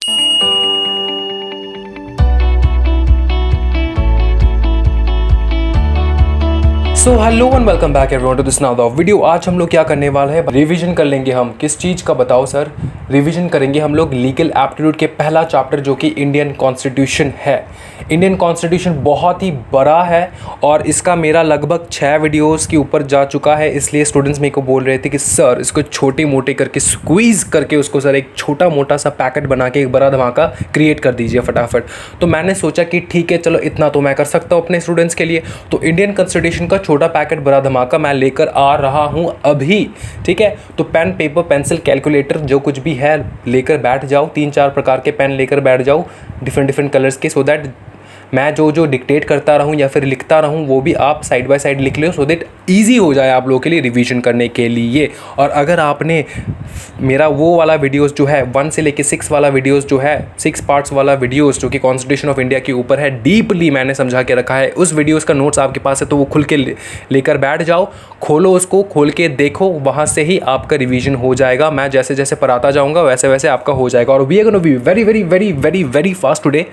So hello and welcome back everyone to this now the video. आज हम लोग क्या करने वाले हैं, रिवीजन कर लेंगे हम। किस चीज़ का बताओ सर? रिवीजन करेंगे हम लोग लीगल एप्टीट्यूड के पहला चैप्टर जो कि इंडियन कॉन्स्टिट्यूशन है। इंडियन कॉन्स्टिट्यूशन बहुत ही बड़ा है और इसका मेरा लगभग 6 वीडियोस के ऊपर जा चुका है, इसलिए स्टूडेंट्स मेरे को बोल रहे थे कि सर इसको छोटे मोटे करके स्क्वीज़ करके उसको सर एक छोटा मोटा सा पैकेट बना के एक बड़ा धमाका क्रिएट कर दीजिए फटाफट। तो मैंने सोचा कि ठीक है चलो इतना तो मैं कर सकता हूँ अपने स्टूडेंट्स के लिए। तो इंडियन कॉन्स्टिट्यूशन का छोटा पैकेट बड़ा धमाका मैं लेकर आ रहा हूँ अभी, ठीक है। तो पेन पेपर पेंसिल कैलकुलेटर जो कुछ भी है लेकर बैठ जाओ, 3-4 प्रकार के पेन लेकर बैठ जाओ डिफरेंट कलर्स के, सो दैट मैं जो डिक्टेट करता रहूँ या फिर लिखता रहूँ वो भी आप साइड बाय साइड लिख लो, सो दैट ईजी हो जाए आप लोगों के लिए रिवीजन करने के लिए। और अगर आपने मेरा वो वाला वीडियोस जो है 1 से लेके 6 वाला वीडियोस जो है 6 पार्ट्स वाला वीडियोस जो कि कॉन्स्टिट्यूशन ऑफ इंडिया के ऊपर है, डीपली मैंने समझा के रखा है, उस वीडियोस का नोट्स आपके पास है तो वो खुल के लेकर बैठ जाओ, खोलो उसको, खोल के देखो, वहाँ से ही आपका रिवीजन हो जाएगा। मैं जैसे जैसे पढ़ाता जाऊँगा वैसे वैसे आपका हो जाएगा। और we are gonna be very very very very very fast today.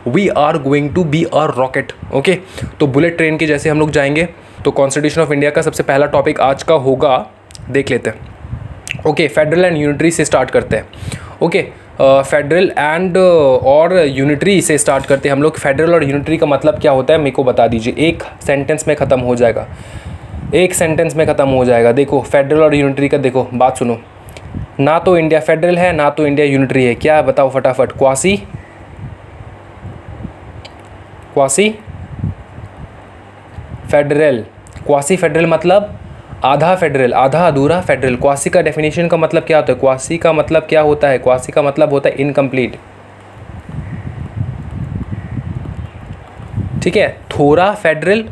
We are going to be a rocket, okay. तो बुलेट ट्रेन के जैसे हम लोग जाएंगे। तो कॉन्स्टिट्यूशन ऑफ इंडिया का सबसे पहला टॉपिक आज का होगा, देख लेते हैं। ओके, फेडरल एंड यूनिटरी से स्टार्ट करते हैं। ओके, फेडरल एंड और यूनिटरी से स्टार्ट करते हैं हम लोग। फेडरल और यूनिटरी का मतलब क्या होता है मेरे को बता दीजिए, एक सेंटेंस में ख़त्म हो जाएगा, एक सेंटेंस में ख़त्म हो जाएगा। देखो फेडरल और यूनिटरी का, देखो बात सुनो, ना तो इंडिया फेडरल है ना तो इंडिया यूनिटरी है, क्या बताओ फटाफट? Quasi federal. क्वासी फेडरल मतलब आधा फेडरल, आधा अधूरा फेडरल। क्वासी का डेफिनेशन का मतलब क्या होता है? क्वासी का मतलब क्या होता है? क्वासी का मतलब होता है इनकम्प्लीट, ठीक है। थोड़ा फेडरल,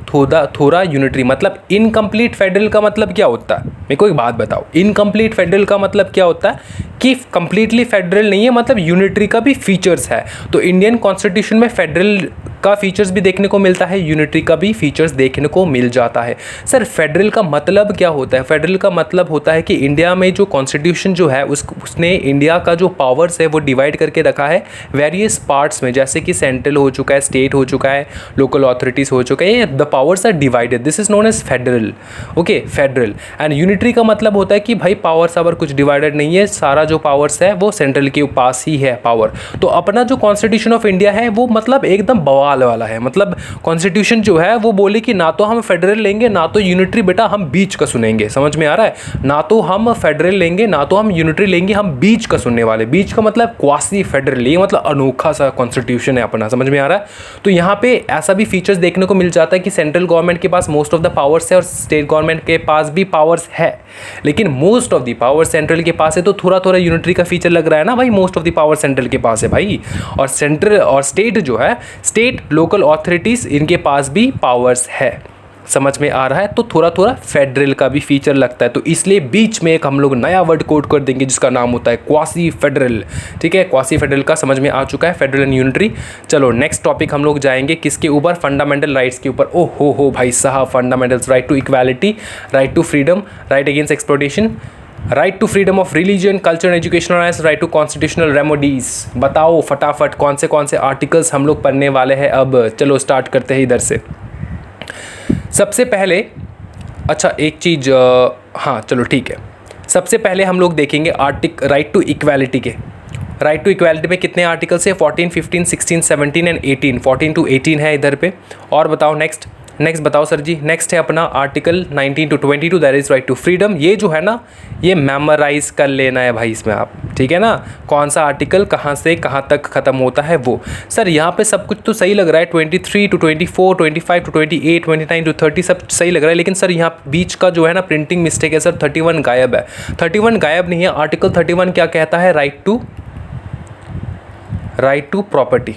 थोड़ा यूनिटरी, मतलब इनकम्प्लीट फेडरल का मतलब क्या होता है? मेरे को एक बात बताओ, इनकम्प्लीट फेडरल का मतलब क्या होता है? कि कंप्लीटली फेडरल नहीं है, मतलब यूनिटरी का भी फीचर्स है। तो इंडियन कॉन्स्टिट्यूशन में फेडरल का फीचर्स भी देखने को मिलता है, यूनिटरी का भी फीचर्स देखने को मिल जाता है। सर फेडरल का मतलब क्या होता है? फेडरल का मतलब होता है कि इंडिया में जो कॉन्स्टिट्यूशन जो है उसने इंडिया का जो पावर्स है वो डिवाइड करके रखा है वेरियस पार्ट्स में, जैसे कि सेंट्रल हो चुका है, स्टेट हो चुका है, लोकल अथॉरिटीज़ हो चुके हैं। The powers are divided, this is known as federal. Okay, federal. And unitary का मतलब होता है कि भाई पावर्स अगर कुछ डिवाइडेड नहीं है, सारा जो पावर्स है वो सेंट्रल के पास ही है पावर। तो अपना जो कॉन्स्टिट्यूशन ऑफ इंडिया है वो मतलब एकदम बवाल वाला है। मतलब कॉन्स्टिट्यूशन जो है वो बोले कि ना तो हम फेडरल लेंगे ना तो यूनिटरी, बेटा हम बीच का सुनेंगे, समझ में आ रहा है? ना तो हम फेडरल लेंगे ना तो हम यूनिटरी लेंगे, हम बीच का सुनने वाले। बीच का मतलब क्वासी फेडरल, ये मतलब अनोखा सा कॉन्स्टिट्यूशन है अपना, समझ में आ रहा है? तो यहाँ पे ऐसा भी फीचर्स देखने को मिल जाता है कि सेंट्रल गवर्नमेंट के पास मोस्ट ऑफ द पावर्स है और स्टेट गवर्नमेंट के पास भी पावर्स है, लेकिन most of the power central के पास है। तो थोड़ा थोड़ा यूनिटरी का फीचर लग रहा है ना भाई, most of the power central के पास है भाई। और सेंट्रल और स्टेट जो है, स्टेट लोकल अथॉरिटीज, इनके पास भी पावर्स है, समझ में आ रहा है? तो थोड़ा थोड़ा फेडरल का भी फीचर लगता है। तो इसलिए बीच में एक हम लोग नया वर्ड कोड कर देंगे जिसका नाम होता है क्वासी फेडरल, ठीक है। क्वासी फेडरल का समझ में आ चुका है, फेडरल एंड यूनिटरी। चलो नेक्स्ट टॉपिक हम लोग जाएंगे किसके ऊपर? फंडामेंटल राइट्स के ऊपर। ओ हो भाई साहब, fundamentals, right to equality, right to freedom, right against exploitation, right to freedom of religion, culture and educational rights, right to constitutional remedies. बताओ फटाफट कौन से आर्टिकल्स हम लोग पढ़ने वाले हैं अब? चलो स्टार्ट करते हैं इधर से। सबसे पहले, अच्छा एक चीज़, हाँ चलो ठीक है, सबसे पहले हम लोग देखेंगे राइट टू इक्वालिटी के। राइट टू इक्वालिटी में कितने आर्टिकल्स है? 14, 15, 16, 17 एंड 18, 14 to 18 है इधर पे। और बताओ नेक्स्ट बताओ सर जी। नेक्स्ट है अपना article 19 to 22, that is right to freedom. ये जो है ना, ये मेमोराइज कर लेना है भाई इसमें आप, ठीक है ना? कौन सा आर्टिकल कहाँ से कहाँ तक ख़त्म होता है वो। सर यहाँ पे सब कुछ तो सही लग रहा है, 23 to 24, 25 to 28, 29 to 30 सब सही लग रहा है, लेकिन सर यहाँ बीच का जो है ना प्रिंटिंग मिस्टेक है सर, 31 गायब है। 31 गायब नहीं है। आर्टिकल 31 क्या कहता है? Right to property.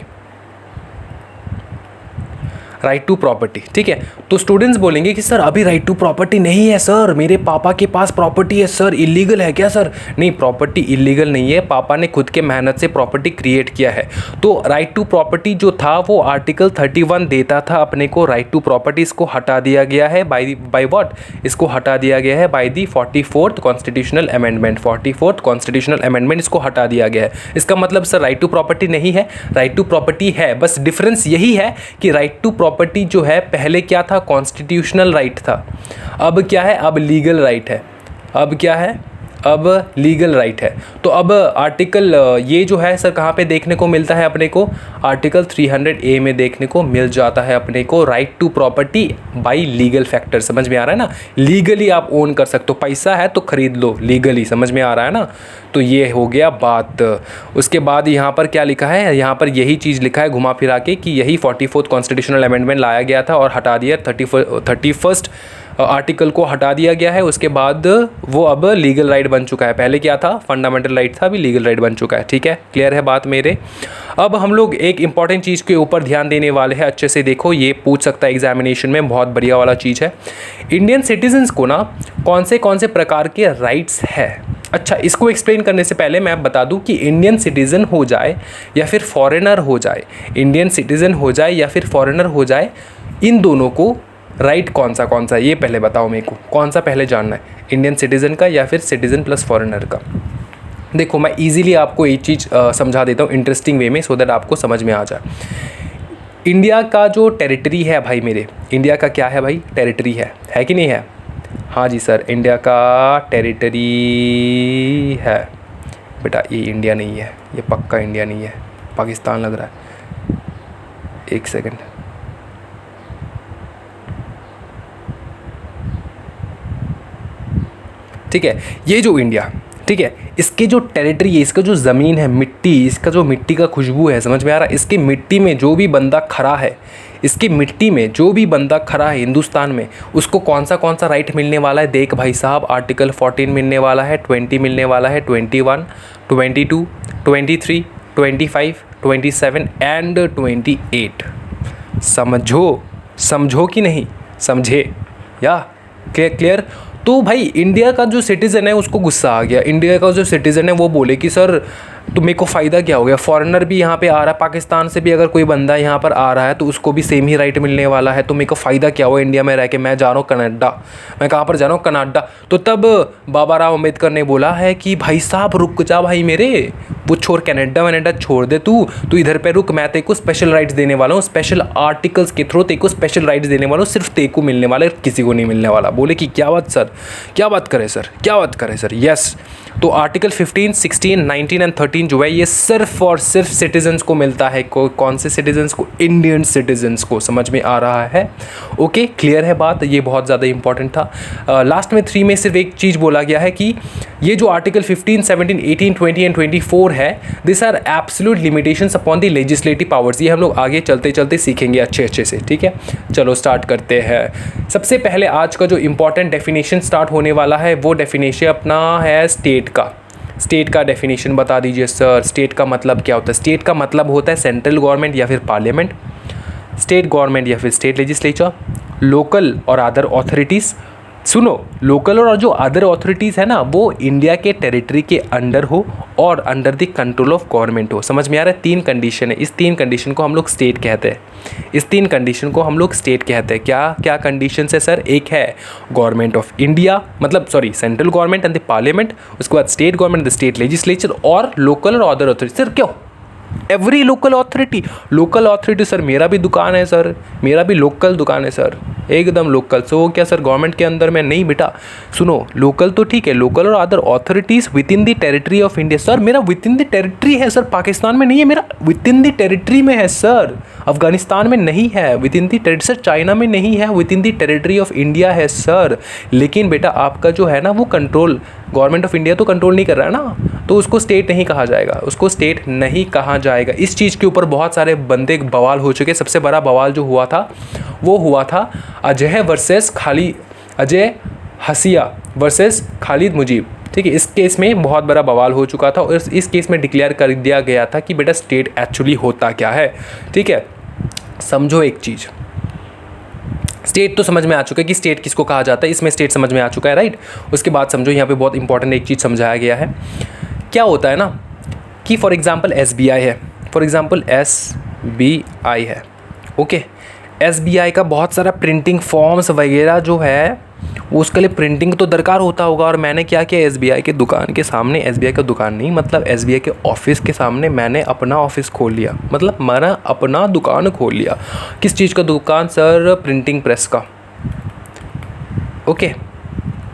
Right to property, ठीक है। तो स्टूडेंट्स बोलेंगे कि सर अभी राइट टू प्रॉपर्टी नहीं है सर, मेरे पापा के पास प्रॉपर्टी है सर, इलीगल है क्या सर? नहीं, प्रॉपर्टी इलीगल नहीं है, पापा ने खुद के मेहनत से प्रॉपर्टी क्रिएट किया है। तो राइट टू प्रॉपर्टी जो था वो आर्टिकल 31 देता था अपने को राइट टू प्रॉपर्टी, इसको हटा दिया गया है बाय व्हाट, इसको हटा दिया गया है by the 44th constitutional amendment. 44th constitutional amendment, इसको हटा दिया गया है। इसका मतलब सर राइट टू प्रॉपर्टी नहीं है, राइट टू प्रॉपर्टी है, बस डिफरेंस यही है कि राइट टू प्रॉपर्टी जो है पहले क्या था, कॉन्स्टिट्यूशनल राइट था, अब क्या है, अब लीगल राइट है। अब क्या है, अब लीगल राइट है। तो अब आर्टिकल ये जो है सर कहाँ पे देखने को मिलता है अपने को, आर्टिकल 300A में देखने को मिल जाता है अपने को, right to property by legal factor. समझ में आ रहा है ना, लीगली आप ओन कर सकते हो, पैसा है तो खरीद लो लीगली, समझ में आ रहा है ना। तो ये हो गया बात। उसके बाद यहाँ पर क्या लिखा है, यहाँ पर यही चीज़ लिखा है घुमा फिरा के कि यही 44th कॉन्स्टिट्यूशनल अमेंडमेंट लाया गया था और हटा दिया 31st आर्टिकल को हटा दिया गया है। उसके बाद वो अब लीगल राइट बन चुका है, पहले क्या था, फंडामेंटल राइट था, अभी लीगल राइट बन चुका है। ठीक है, क्लियर है बात मेरे। अब हम लोग एक इंपॉर्टेंट चीज़ के ऊपर ध्यान देने वाले हैं, अच्छे से देखो, ये पूछ सकता है एग्जामिनेशन में, बहुत बढ़िया वाला चीज़ है। इंडियन सिटीजन्स को ना कौन से प्रकार के राइट्स है। अच्छा, इसको एक्सप्लेन करने से पहले मैं बता दूं कि इंडियन सिटीज़न हो जाए या फिर फॉरेनर हो जाए, इंडियन सिटीज़न हो जाए या फिर फॉरेनर हो जाए, इन दोनों को राइट कौन सा है ये पहले बताओ मेरे को, कौन सा पहले जानना है, इंडियन सिटीज़न का या फिर सिटीज़न प्लस फॉरेनर का। देखो मैं इजीली आपको एक चीज़ समझा देता हूँ इंटरेस्टिंग वे में, सो दैट आपको समझ में आ जाए। इंडिया का जो टेरिटरी है भाई मेरे, इंडिया का क्या है भाई, टेरिटरी है कि नहीं है? हाँ जी सर, इंडिया का टेरिटरी है बेटा, ये इंडिया नहीं है, ये पक्का इंडिया नहीं है, पाकिस्तान लग रहा है। एक सेकंड, ठीक है, ये जो इंडिया, ठीक है, इसके जो टेरिटरी है, इसका जो ज़मीन है, मिट्टी, इसका जो मिट्टी का खुशबू है, समझ में आ रहा है, इसकी मिट्टी में जो भी बंदा खड़ा है, इसकी मिट्टी में जो भी बंदा खड़ा है हिंदुस्तान में, उसको कौन सा राइट मिलने वाला है, देख भाई साहब, आर्टिकल 14 मिलने वाला है, 20 मिलने वाला है, 21, 22, 23, 25, 27 एंड 28। समझो कि नहीं समझे या क्लियर? तो भाई इंडिया का जो सिटीज़न है उसको गुस्सा आ गया, इंडिया का जो सिटीज़न है वो बोले कि सर तो मेरे को फ़ायदा क्या हो गया, फॉरेनर भी यहाँ पे आ रहा है, पाकिस्तान से भी अगर कोई बंदा यहाँ पर आ रहा है तो उसको भी सेम ही राइट मिलने वाला है, तो मेरे को फ़ायदा क्या हुआ इंडिया में रह के, मैं जा रहा हूँ कनाडा, मैं कहाँ पर जा रहा हूँ, कनाडा। तो तब बाबा राव अम्बेडकर ने बोला है कि भाई साहब रुक जा भाई मेरे, वो छोड़, कनाडा छोड़ दे, तू इधर पे रुक, मैं तेरे को स्पेशल राइट्स देने वाला हूँ, स्पेशल आर्टिकल्स के थ्रू तेरे को स्पेशल राइट्स देने वाला हूँ, सिर्फ तेरे को मिलने वाला है, किसी को नहीं मिलने वाला। बोले कि क्या बात सर, क्या बात करें सर, यस। तो आर्टिकल 15, 16, 19 एंड 13 जो है ये सिर्फ और सिर्फ सिटीजन्स को मिलता है। कौन से सिटीजन्स को? इंडियन सिटीजन्स को। समझ में आ रहा है? ओके, क्लियर है बात, ये बहुत ज़्यादा इंपॉर्टेंट था। लास्ट में 3 में सिर्फ एक चीज़ बोला गया है कि ये जो आर्टिकल 15, 17, 18, 20 एंड 24 है, this are absolute limitations upon the legislative powers. ये हम लोग आगे चलते चलते सीखेंगे अच्छे से, ठीक है। चलो स्टार्ट करते हैं। सबसे पहले आज का जो इंपॉर्टेंट डेफिनेशन स्टार्ट होने वाला है वो डेफिनेशन अपना है स्टेट का डेफिनेशन बता दीजिए सर। स्टेट का मतलब क्या होता है? स्टेट का मतलब होता है सेंट्रल गवर्नमेंट या फिर पार्लियामेंट, स्टेट गवर्नमेंट या फिर स्टेट लेजिस्लेचर, लोकल और अदर अथॉरिटीज़। सुनो, लोकल और जो अदर अथॉरिटीज़ है ना वो इंडिया के टेरिटरी के अंडर हो और under the control of government हो। समझ में आ रहा है? 3 कंडीशन है, इस 3 कंडीशन को हम लोग स्टेट कहते हैं, इस 3 कंडीशन को हम लोग स्टेट कहते हैं। क्या क्या कंडीशन है सर? एक है गवर्नमेंट ऑफ इंडिया, मतलब sorry central government and the parliament, उसके बाद state government, the state legislature, और लोकल और अदर अथॉरिटी। सर क्यों एवरी लोकल अथॉरिटी? सर मेरा भी दुकान है सर, मेरा भी लोकल दुकान है सर, एकदम लोकल। सो क्या सर गवर्नमेंट के अंदर में? नहीं बेटा, सुनो, लोकल तो ठीक है, लोकल और other authorities with in the territory of India. Sir मेरा विद इन द टेरिटरी है सर, पाकिस्तान में नहीं है, मेरा विद इन द टेरिटरी में है सर, अफगानिस्तान में नहीं है with in the territory, sir China में नहीं है, with in the territory of India है सर। लेकिन बेटा आपका जो है ना वो कंट्रोल, गवर्नमेंट ऑफ इंडिया तो कंट्रोल नहीं कर रहा है ना, तो उसको स्टेट नहीं कहा जाएगा, उसको स्टेट नहीं कहा जाएगा। इस चीज़ के ऊपर बहुत सारे बंदे बवाल हो चुके। सबसे बड़ा बवाल जो हुआ था वो हुआ था अजय हसिया वर्सेस खालिद मुजीब, ठीक है। इस केस में बहुत बड़ा बवाल हो चुका था और इस केस में डिक्लेयर कर दिया गया था कि बेटा स्टेट एक्चुअली होता क्या है, ठीक है। समझो एक चीज़, स्टेट तो समझ में आ चुका है कि स्टेट किसको कहा जाता है, इसमें स्टेट समझ में आ चुका है, राइट। उसके बाद समझो यहाँ पे बहुत इंपॉर्टेंट एक चीज़ समझाया गया है। क्या होता है ना कि फॉर एग्जांपल SBI है, फॉर एग्जांपल SBI है, ओके। SBI का बहुत सारा प्रिंटिंग फॉर्म्स वगैरह जो है उसके लिए प्रिंटिंग तो दरकार होता होगा। और मैंने क्या किया, SBI के दुकान के सामने, SBI का दुकान नहीं मतलब SBI के ऑफिस के सामने मैंने अपना ऑफिस खोल लिया, मतलब मैंने अपना दुकान खोल लिया। किस चीज़ का दुकान सर? प्रिंटिंग प्रेस का, ओके,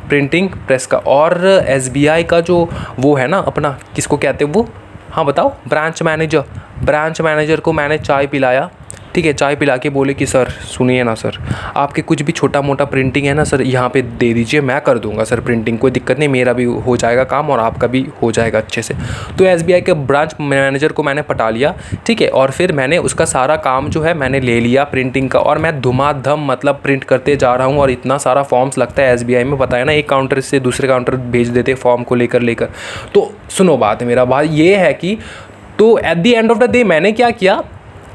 प्रिंटिंग प्रेस का। और SBI का जो वो है ना अपना, किसको कहते हैं वो, हाँ बताओ, ब्रांच मैनेजर को मैंने चाय पिलाया, ठीक है। चाय पिला के बोले कि सर सुनिए ना सर, आपके कुछ भी छोटा मोटा प्रिंटिंग है ना सर, यहाँ पे दे दीजिए, मैं कर दूंगा सर प्रिंटिंग, कोई दिक्कत नहीं, मेरा भी हो जाएगा काम और आपका भी हो जाएगा अच्छे से। तो SBI के ब्रांच मैनेजर को मैंने पटा लिया, ठीक है। और फिर मैंने उसका सारा काम जो है मैंने ले लिया प्रिंटिंग का, और मैं धुमाधम मतलब प्रिंट करते जा रहा हूँ। और इतना सारा फॉर्म्स लगता है SBI में, पता है ना, एक काउंटर से दूसरे काउंटर भेज देते फॉर्म को लेकर। तो सुनो बात, मेरा बात ये है कि तो at the end of the day मैंने क्या किया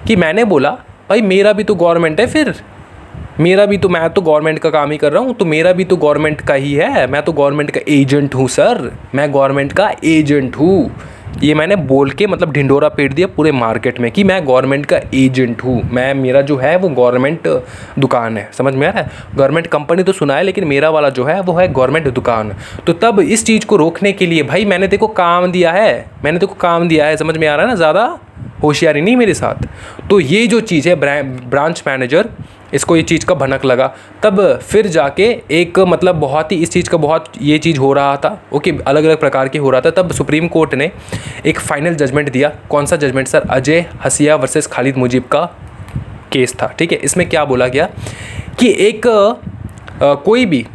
कि मैंने बोला भाई मेरा भी तो गवर्नमेंट है, फिर मेरा भी तो, मैं तो गवर्नमेंट का काम ही कर रहा हूँ, तो मेरा भी तो गवर्नमेंट का ही है, मैं तो गवर्नमेंट का एजेंट हूँ सर, मैं गवर्नमेंट का एजेंट हूँ। ये मैंने बोल के मतलब ढिंडोरा पीट दिया पूरे मार्केट में कि मैं गवर्नमेंट का एजेंट हूँ, मैं, मेरा जो है वो गवर्नमेंट दुकान है, समझ में आ रहा है। गवर्नमेंट कंपनी तो सुना है, लेकिन मेरा वाला जो है वो है गवर्नमेंट दुकान। तो तब इस चीज़ को रोकने के लिए भाई मैंने तेको काम दिया है, समझ में आ रहा है ना, ज़्यादा होशियारी नहीं मेरे साथ। तो ये जो चीज़ है ब्रांच मैनेजर, इसको ये चीज़ का भनक लगा, तब फिर जाके एक मतलब बहुत ही इस चीज़ का बहुत ये चीज़ हो रहा था, ओके, अलग अलग प्रकार के हो रहा था। तब सुप्रीम कोर्ट ने एक फाइनल जजमेंट दिया। कौन सा जजमेंट सर? अजय हसिया वर्सेस खालिद मुजीब का केस था, ठीक है। इसमें क्या बोला गया कि एक कोई भी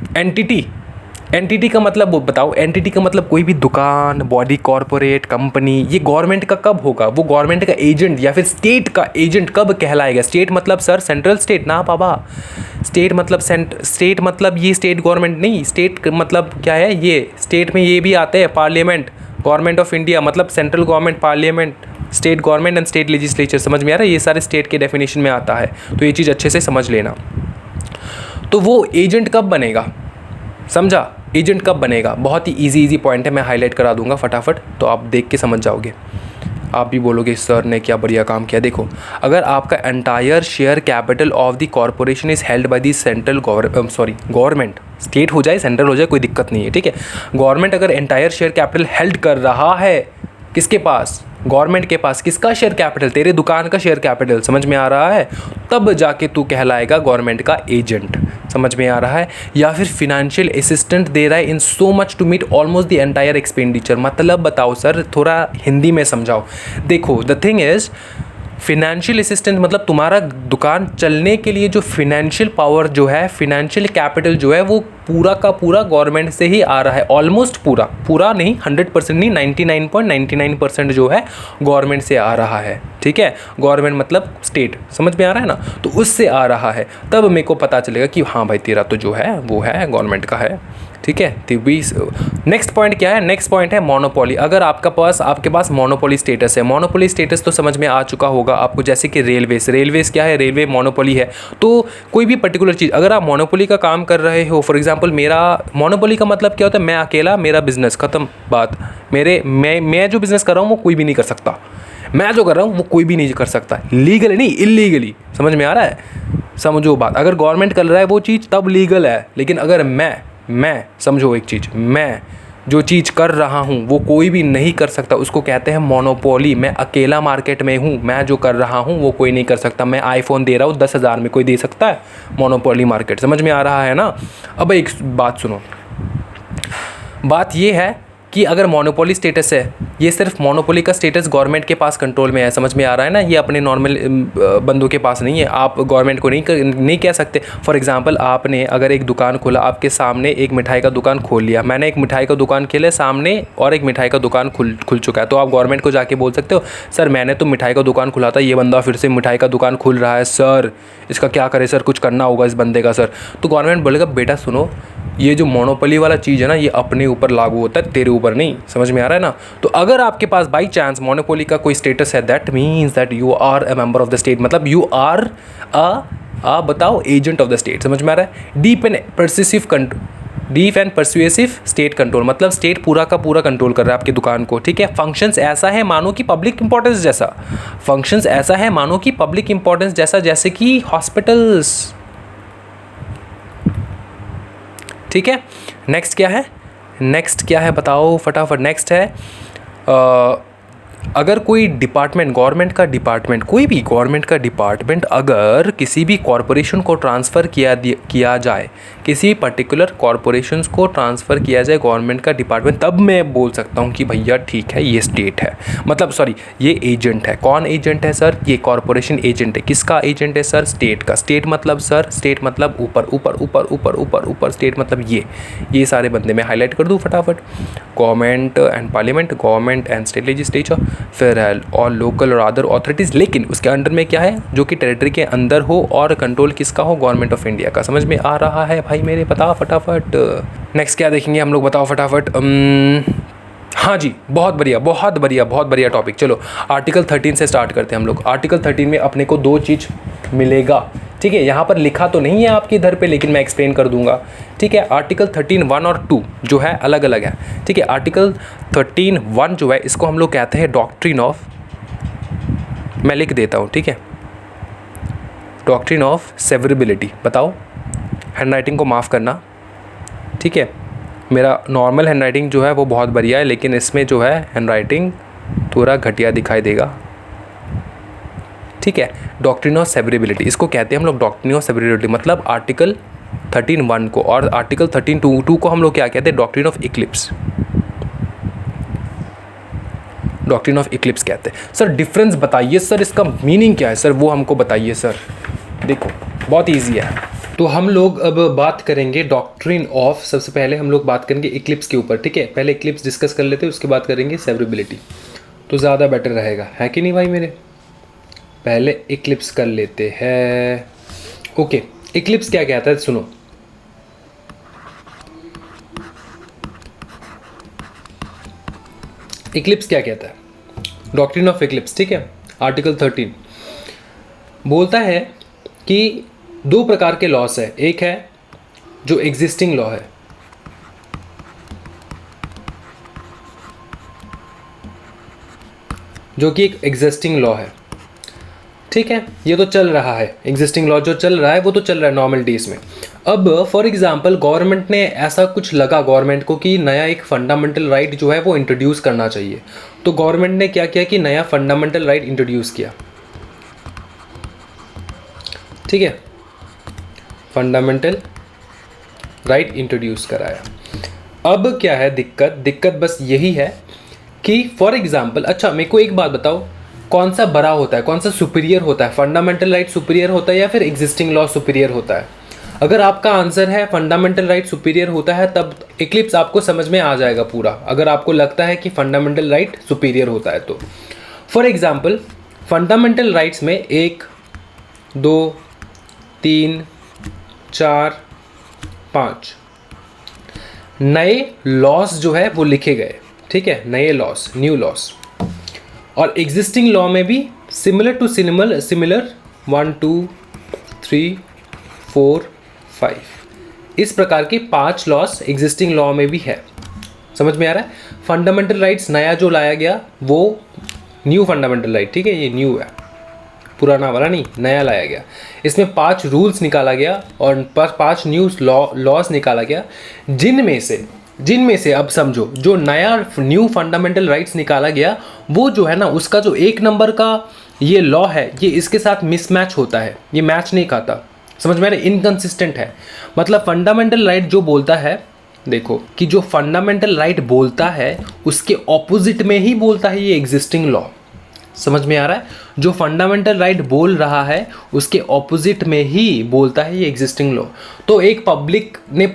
एंटिटी का मतलब वो बताओ, एंटिटी का मतलब कोई भी दुकान, बॉडी, कॉरपोरेट, कंपनी, ये गवर्नमेंट का कब होगा? वो गवर्नमेंट का एजेंट या फिर स्टेट का एजेंट कब कहलाएगा? स्टेट मतलब सर सेंट्रल स्टेट ना बाबा, स्टेट मतलब ये स्टेट गवर्नमेंट नहीं, स्टेट मतलब क्या है, ये स्टेट में ये भी आते हैं पार्लियामेंट, गवर्नमेंट ऑफ इंडिया मतलब central government, parliament, state government and state legislature, समझ में आ रहा है? ये सारे स्टेट के डेफिनेशन में आता है, तो ये चीज़ अच्छे से समझ लेना। तो वो एजेंट कब बनेगा, समझा? एजेंट कब बनेगा? बहुत ही इजी पॉइंट है, मैं हाईलाइट करा दूंगा फटाफट, तो आप देख के समझ जाओगे। आप भी बोलोगे सर ने क्या बढ़िया काम किया। देखो, अगर आपका entire share capital of the corporation is held by the central government, state हो जाए सेंट्रल हो जाए कोई दिक्कत नहीं है, ठीक है। गवर्नमेंट अगर एंटायर शेयर कैपिटल हेल्ड कर रहा है, किसके पास? गवर्नमेंट के पास। किसका शेयर कैपिटल? तेरे दुकान का शेयर कैपिटल, समझ में आ रहा है? तब जाके तू कहलाएगा गवर्नमेंट का एजेंट, समझ में आ रहा है? या फिर फिनेंशियल असिस्टेंट दे रहा है in so much to meet almost the entire expenditure, मतलब बताओ सर, थोड़ा हिंदी में समझाओ। देखो, the thing is, financial assistant मतलब तुम्हारा दुकान चलने के लिए जो फिनेंशियल पावर जो है, फिनेंशियल कैपिटल जो है, वो पूरा का पूरा गवर्नमेंट से ही आ रहा है। ऑलमोस्ट पूरा नहीं, 100% नहीं, 99.99% जो है गवर्नमेंट से आ रहा है, ठीक है। गवर्नमेंट मतलब स्टेट, समझ में आ रहा है ना? तो उससे आ रहा है, तब मेरे को पता चलेगा कि हाँ भाई तेरा तो जो है वो है गवर्नमेंट का है, ठीक है। तो नेक्स्ट पॉइंट क्या है? नेक्स्ट पॉइंट है मोनोपोली। अगर आपके पास मोनोपोली स्टेटस है, मोनोपोली स्टेटस तो समझ में आ चुका होगा आपको, जैसे कि रेलवेज क्या है, रेलवे मोनोपोली है। तो कोई भी पर्टिकुलर चीज़ अगर आप मोनोपोली का काम कर रहे हो, फॉर एग्जांपल मेरा मोनोपोली का मतलब क्या होता है? मैं अकेला, मेरा बिजनेस, खत्म बात। मैं जो बिजनेस कर रहा हूँ वो कोई भी नहीं कर सकता, मैं जो कर रहा हूँ वो कोई भी नहीं कर सकता, लीगली नहीं, इलीगली, समझ में आ रहा है? समझो बात, अगर गवर्नमेंट कर रहा है वो चीज़ तब लीगल है, लेकिन अगर मैं समझो एक चीज़, मैं जो चीज़ कर रहा हूँ वो कोई भी नहीं कर सकता, उसको कहते हैं मोनोपोली। मैं अकेला मार्केट में हूँ, मैं जो कर रहा हूँ वो कोई नहीं कर सकता। मैं आईफोन दे रहा हूँ 10,000 में, कोई दे सकता है? मोनोपोली मार्केट, समझ में आ रहा है ना? अब एक बात सुनो, बात ये है कि अगर मोनोपोली स्टेटस है, ये सिर्फ मोनोपोली का स्टेटस गवर्नमेंट के पास कंट्रोल में है, समझ में आ रहा है ना? ये अपने नॉर्मल बंदों के पास नहीं है, आप गवर्नमेंट को नहीं कह सकते। फॉर एग्जांपल, आपने अगर एक दुकान खोला, आपके सामने एक मिठाई का दुकान खोल लिया, मैंने एक मिठाई का दुकान खोले सामने और एक मिठाई का दुकान खुल चुका है, तो आप गवर्नमेंट को जाके बोल सकते हो सर मैंने तो मिठाई का दुकान खुला था, ये बंदा फिर से मिठाई का दुकान खुल रहा है, सर इसका क्या करे सर, कुछ करना होगा इस बंदे का सर। तो गवर्नमेंट बोलेगा बेटा सुनो, ये जो मोनोपोली वाला चीज़ है ना, ये अपने ऊपर लागू होता है, तेरे ऊपर नहीं, समझ में आ रहा है ना? तो अगर आपके पास बाई चांस मोनोपोली का कोई स्टेटस है, that means that you are a member of the state, मतलब यू आर अ आप बताओ एजेंट ऑफ द स्टेट, समझ में आ रहा है। Deep and persuasive state control, मतलब स्टेट पूरा का पूरा कंट्रोल कर रहा है आपकी दुकान को, ठीक है। फंक्शंस ऐसा है मानो कि पब्लिक इंपॉर्टेंस जैसा, फंक्शंस ऐसा है मानो कि पब्लिक इंपॉर्टेंस जैसा, जैसे कि हॉस्पिटल्स, ठीक है। नेक्स्ट क्या है बताओ फटाफट। नेक्स्ट है अगर कोई डिपार्टमेंट, गवर्नमेंट का डिपार्टमेंट, कोई भी गवर्नमेंट का डिपार्टमेंट अगर किसी भी कॉरपोरेशन को ट्रांसफ़र किया जाए, किसी पर्टिकुलर कॉरपोरेशन को ट्रांसफ़र किया जाए गवर्नमेंट का डिपार्टमेंट, तब मैं बोल सकता हूँ कि भैया ठीक है ये स्टेट है, मतलब सॉरी ये एजेंट है। कौन एजेंट है सर? ये कॉरपोरेशन एजेंट है। किसका एजेंट है सर? स्टेट का। स्टेट मतलब सर, स्टेट मतलब ऊपर ऊपर ऊपर ऊपर ऊपर ऊपर, स्टेट मतलब ये सारे बंदे मैं हाईलाइट कर दूँ फटाफट। Government and parliament, government and state legislature, फिर है और लोकल और अदर अथॉरिटीज़, लेकिन उसके अंडर में क्या है जो कि टेरिटरी के अंदर हो और कंट्रोल किसका हो? गवर्नमेंट ऑफ इंडिया का। समझ में आ रहा है भाई मेरे? बता फटाफट। नेक्स्ट क्या देखेंगे हम लोग, बताओ फटाफट। हाँ जी, बहुत बढ़िया टॉपिक। चलो आर्टिकल 13 से स्टार्ट करते हैं हम लोग। आर्टिकल 13 में अपने को 2 चीज़ मिलेगा, ठीक है। यहाँ पर लिखा तो नहीं है आपके इधर पे, लेकिन मैं एक्सप्लेन कर दूंगा, ठीक है। आर्टिकल 13(1) और 2 जो है अलग अलग है, ठीक है। आर्टिकल 13(1) जो है इसको हम लोग कहते हैं डॉक्ट्रिन ऑफ, मैं लिख देता हूँ, ठीक है, डॉक्ट्रिन ऑफ सेवरेबिलिटी। बताओ, हैंडराइटिंग को माफ़ करना, ठीक है। मेरा नॉर्मल हैंडराइटिंग जो है वो बहुत बढ़िया है, लेकिन इसमें जो है हैंडराइटिंग थोड़ा घटिया दिखाई देगा, ठीक है। डॉक्ट्रिन ऑफ सेवरेबिलिटी इसको कहते हैं हम लोग, डॉक्ट्रिन ऑफ सेवरेबिलिटी मतलब आर्टिकल 13(1) को, और आर्टिकल 13(2) को हम लोग क्या कहते हैं? Doctrine of Eclipse, doctrine of Eclipse कहते हैं। सर डिफरेंस बताइए सर, इसका मीनिंग क्या है सर, वो हमको बताइए सर। देखो बहुत ईजी है। तो हम लोग अब बात करेंगे डॉक्ट्रिन ऑफ, सबसे पहले हम लोग बात करेंगे इक्लिप्स के ऊपर, ठीक है। पहले इक्लिप्स डिस्कस कर लेते हैं, उसके बाद करेंगे सेवरेबिलिटी, तो ज़्यादा बेटर रहेगा, है कि नहीं भाई मेरे? पहले इक्लिप्स कर लेते हैं। ओके, इक्लिप्स क्या कहता है सुनो। इक्लिप्स क्या कहता है? डॉक्ट्रिन ऑफ इक्लिप्स, ठीक है। आर्टिकल 13 बोलता है कि 2 प्रकार के लॉस है। एक है जो एग्जिस्टिंग लॉ है, जो कि एक एग्जिस्टिंग लॉ है, ठीक है। ये तो चल रहा है, एग्जिस्टिंग लॉ जो चल रहा है वो तो चल रहा है नॉर्मल डेज में। अब फॉर एग्जांपल गवर्नमेंट ने ऐसा कुछ लगा गवर्नमेंट को कि नया एक फंडामेंटल राइट जो है वो इंट्रोड्यूस करना चाहिए, तो गवर्नमेंट ने क्या किया कि नया फंडामेंटल राइट इंट्रोड्यूस किया, ठीक है। फंडामेंटल राइट इंट्रोड्यूस कराया। अब क्या है दिक्कत बस यही है कि फॉर एग्जांपल, अच्छा मेरे को एक बात बताओ, कौन सा बड़ा होता है, कौन सा सुपीरियर होता है? फंडामेंटल राइट सुपीरियर होता है या फिर एग्जिस्टिंग लॉ सुपीरियर होता है? अगर आपका आंसर है फंडामेंटल राइट सुपीरियर होता है, तब इक्लिप्स आपको समझ में आ जाएगा पूरा। अगर आपको लगता है कि फंडामेंटल राइट सुपीरियर होता है तो फॉर एग्जांपल फंडामेंटल राइट्स में 1, 2, 3, 4, 5 नए लॉस जो है वो लिखे गए, ठीक है। नए लॉस, न्यू लॉस। और एग्जिस्टिंग लॉ में भी सिमिलर 1, 2, 3, 4, 5 इस प्रकार के 5 लॉस एग्जिस्टिंग लॉ में भी है। समझ में आ रहा है? फंडामेंटल राइट्स नया जो लाया गया वो न्यू फंडामेंटल राइट, ठीक है, ये न्यू है, पुराना वाला नहीं, नया लाया गया। इसमें 5 रूल्स निकाला गया और 5 न्यू लॉस निकाला गया, जिनमें से अब समझो जो नया न्यू फंडामेंटल राइट्स निकाला गया वो जो है ना, उसका जो 1 नंबर का ये लॉ है ये इसके साथ मिसमैच होता है, ये मैच नहीं खाता। समझ में आ रहा है? इनकंसिस्टेंट है। मतलब फंडामेंटल राइट जो बोलता है, देखो कि जो फंडामेंटल राइट बोलता है उसके ऑपोजिट में ही बोलता है ये एग्जिस्टिंग लॉ। समझ में आ रहा है? जो फंडामेंटल राइट बोल रहा है उसके ऑपोजिट में ही बोलता है ये एग्जिस्टिंग लॉ। तो एक पब्लिक ने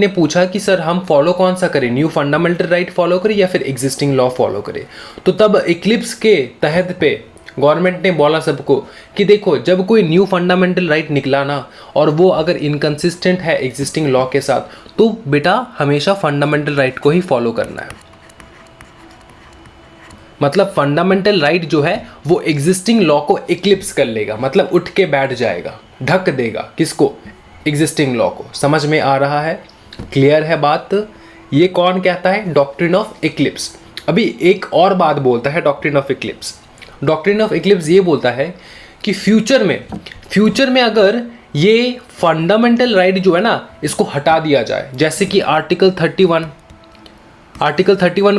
पूछा कि सर हम फॉलो कौन सा करें, न्यू फंडामेंटल राइट फॉलो करें या फिर एग्जिस्टिंग लॉ फॉलो करें? तो तब इक्लिप्स के तहत पे गवर्नमेंट ने बोला सबको कि देखो जब कोई न्यू फंडामेंटल राइट निकला ना और वो अगर इनकंसिस्टेंट है एग्जिस्टिंग लॉ के साथ, तो बेटा हमेशा फंडामेंटल राइट को ही फॉलो करना है। मतलब फंडामेंटल राइट जो है वो एग्जिस्टिंग लॉ को इक्लिप्स कर लेगा, मतलब उठ के बैठ जाएगा, ढक देगा किसको, एग्जिस्टिंग लॉ को। समझ में आ रहा है, क्लियर है बात। ये कौन कहता है, डॉक्ट्रिन ऑफ इक्लिप्स। अभी एक और बात बोलता है doctrine of Eclipse. Doctrine of Eclipse ये बोलता है कि फ्यूचर में अगर ये फंडामेंटल राइट जो है ना इसको हटा दिया जाए, जैसे कि आर्टिकल 31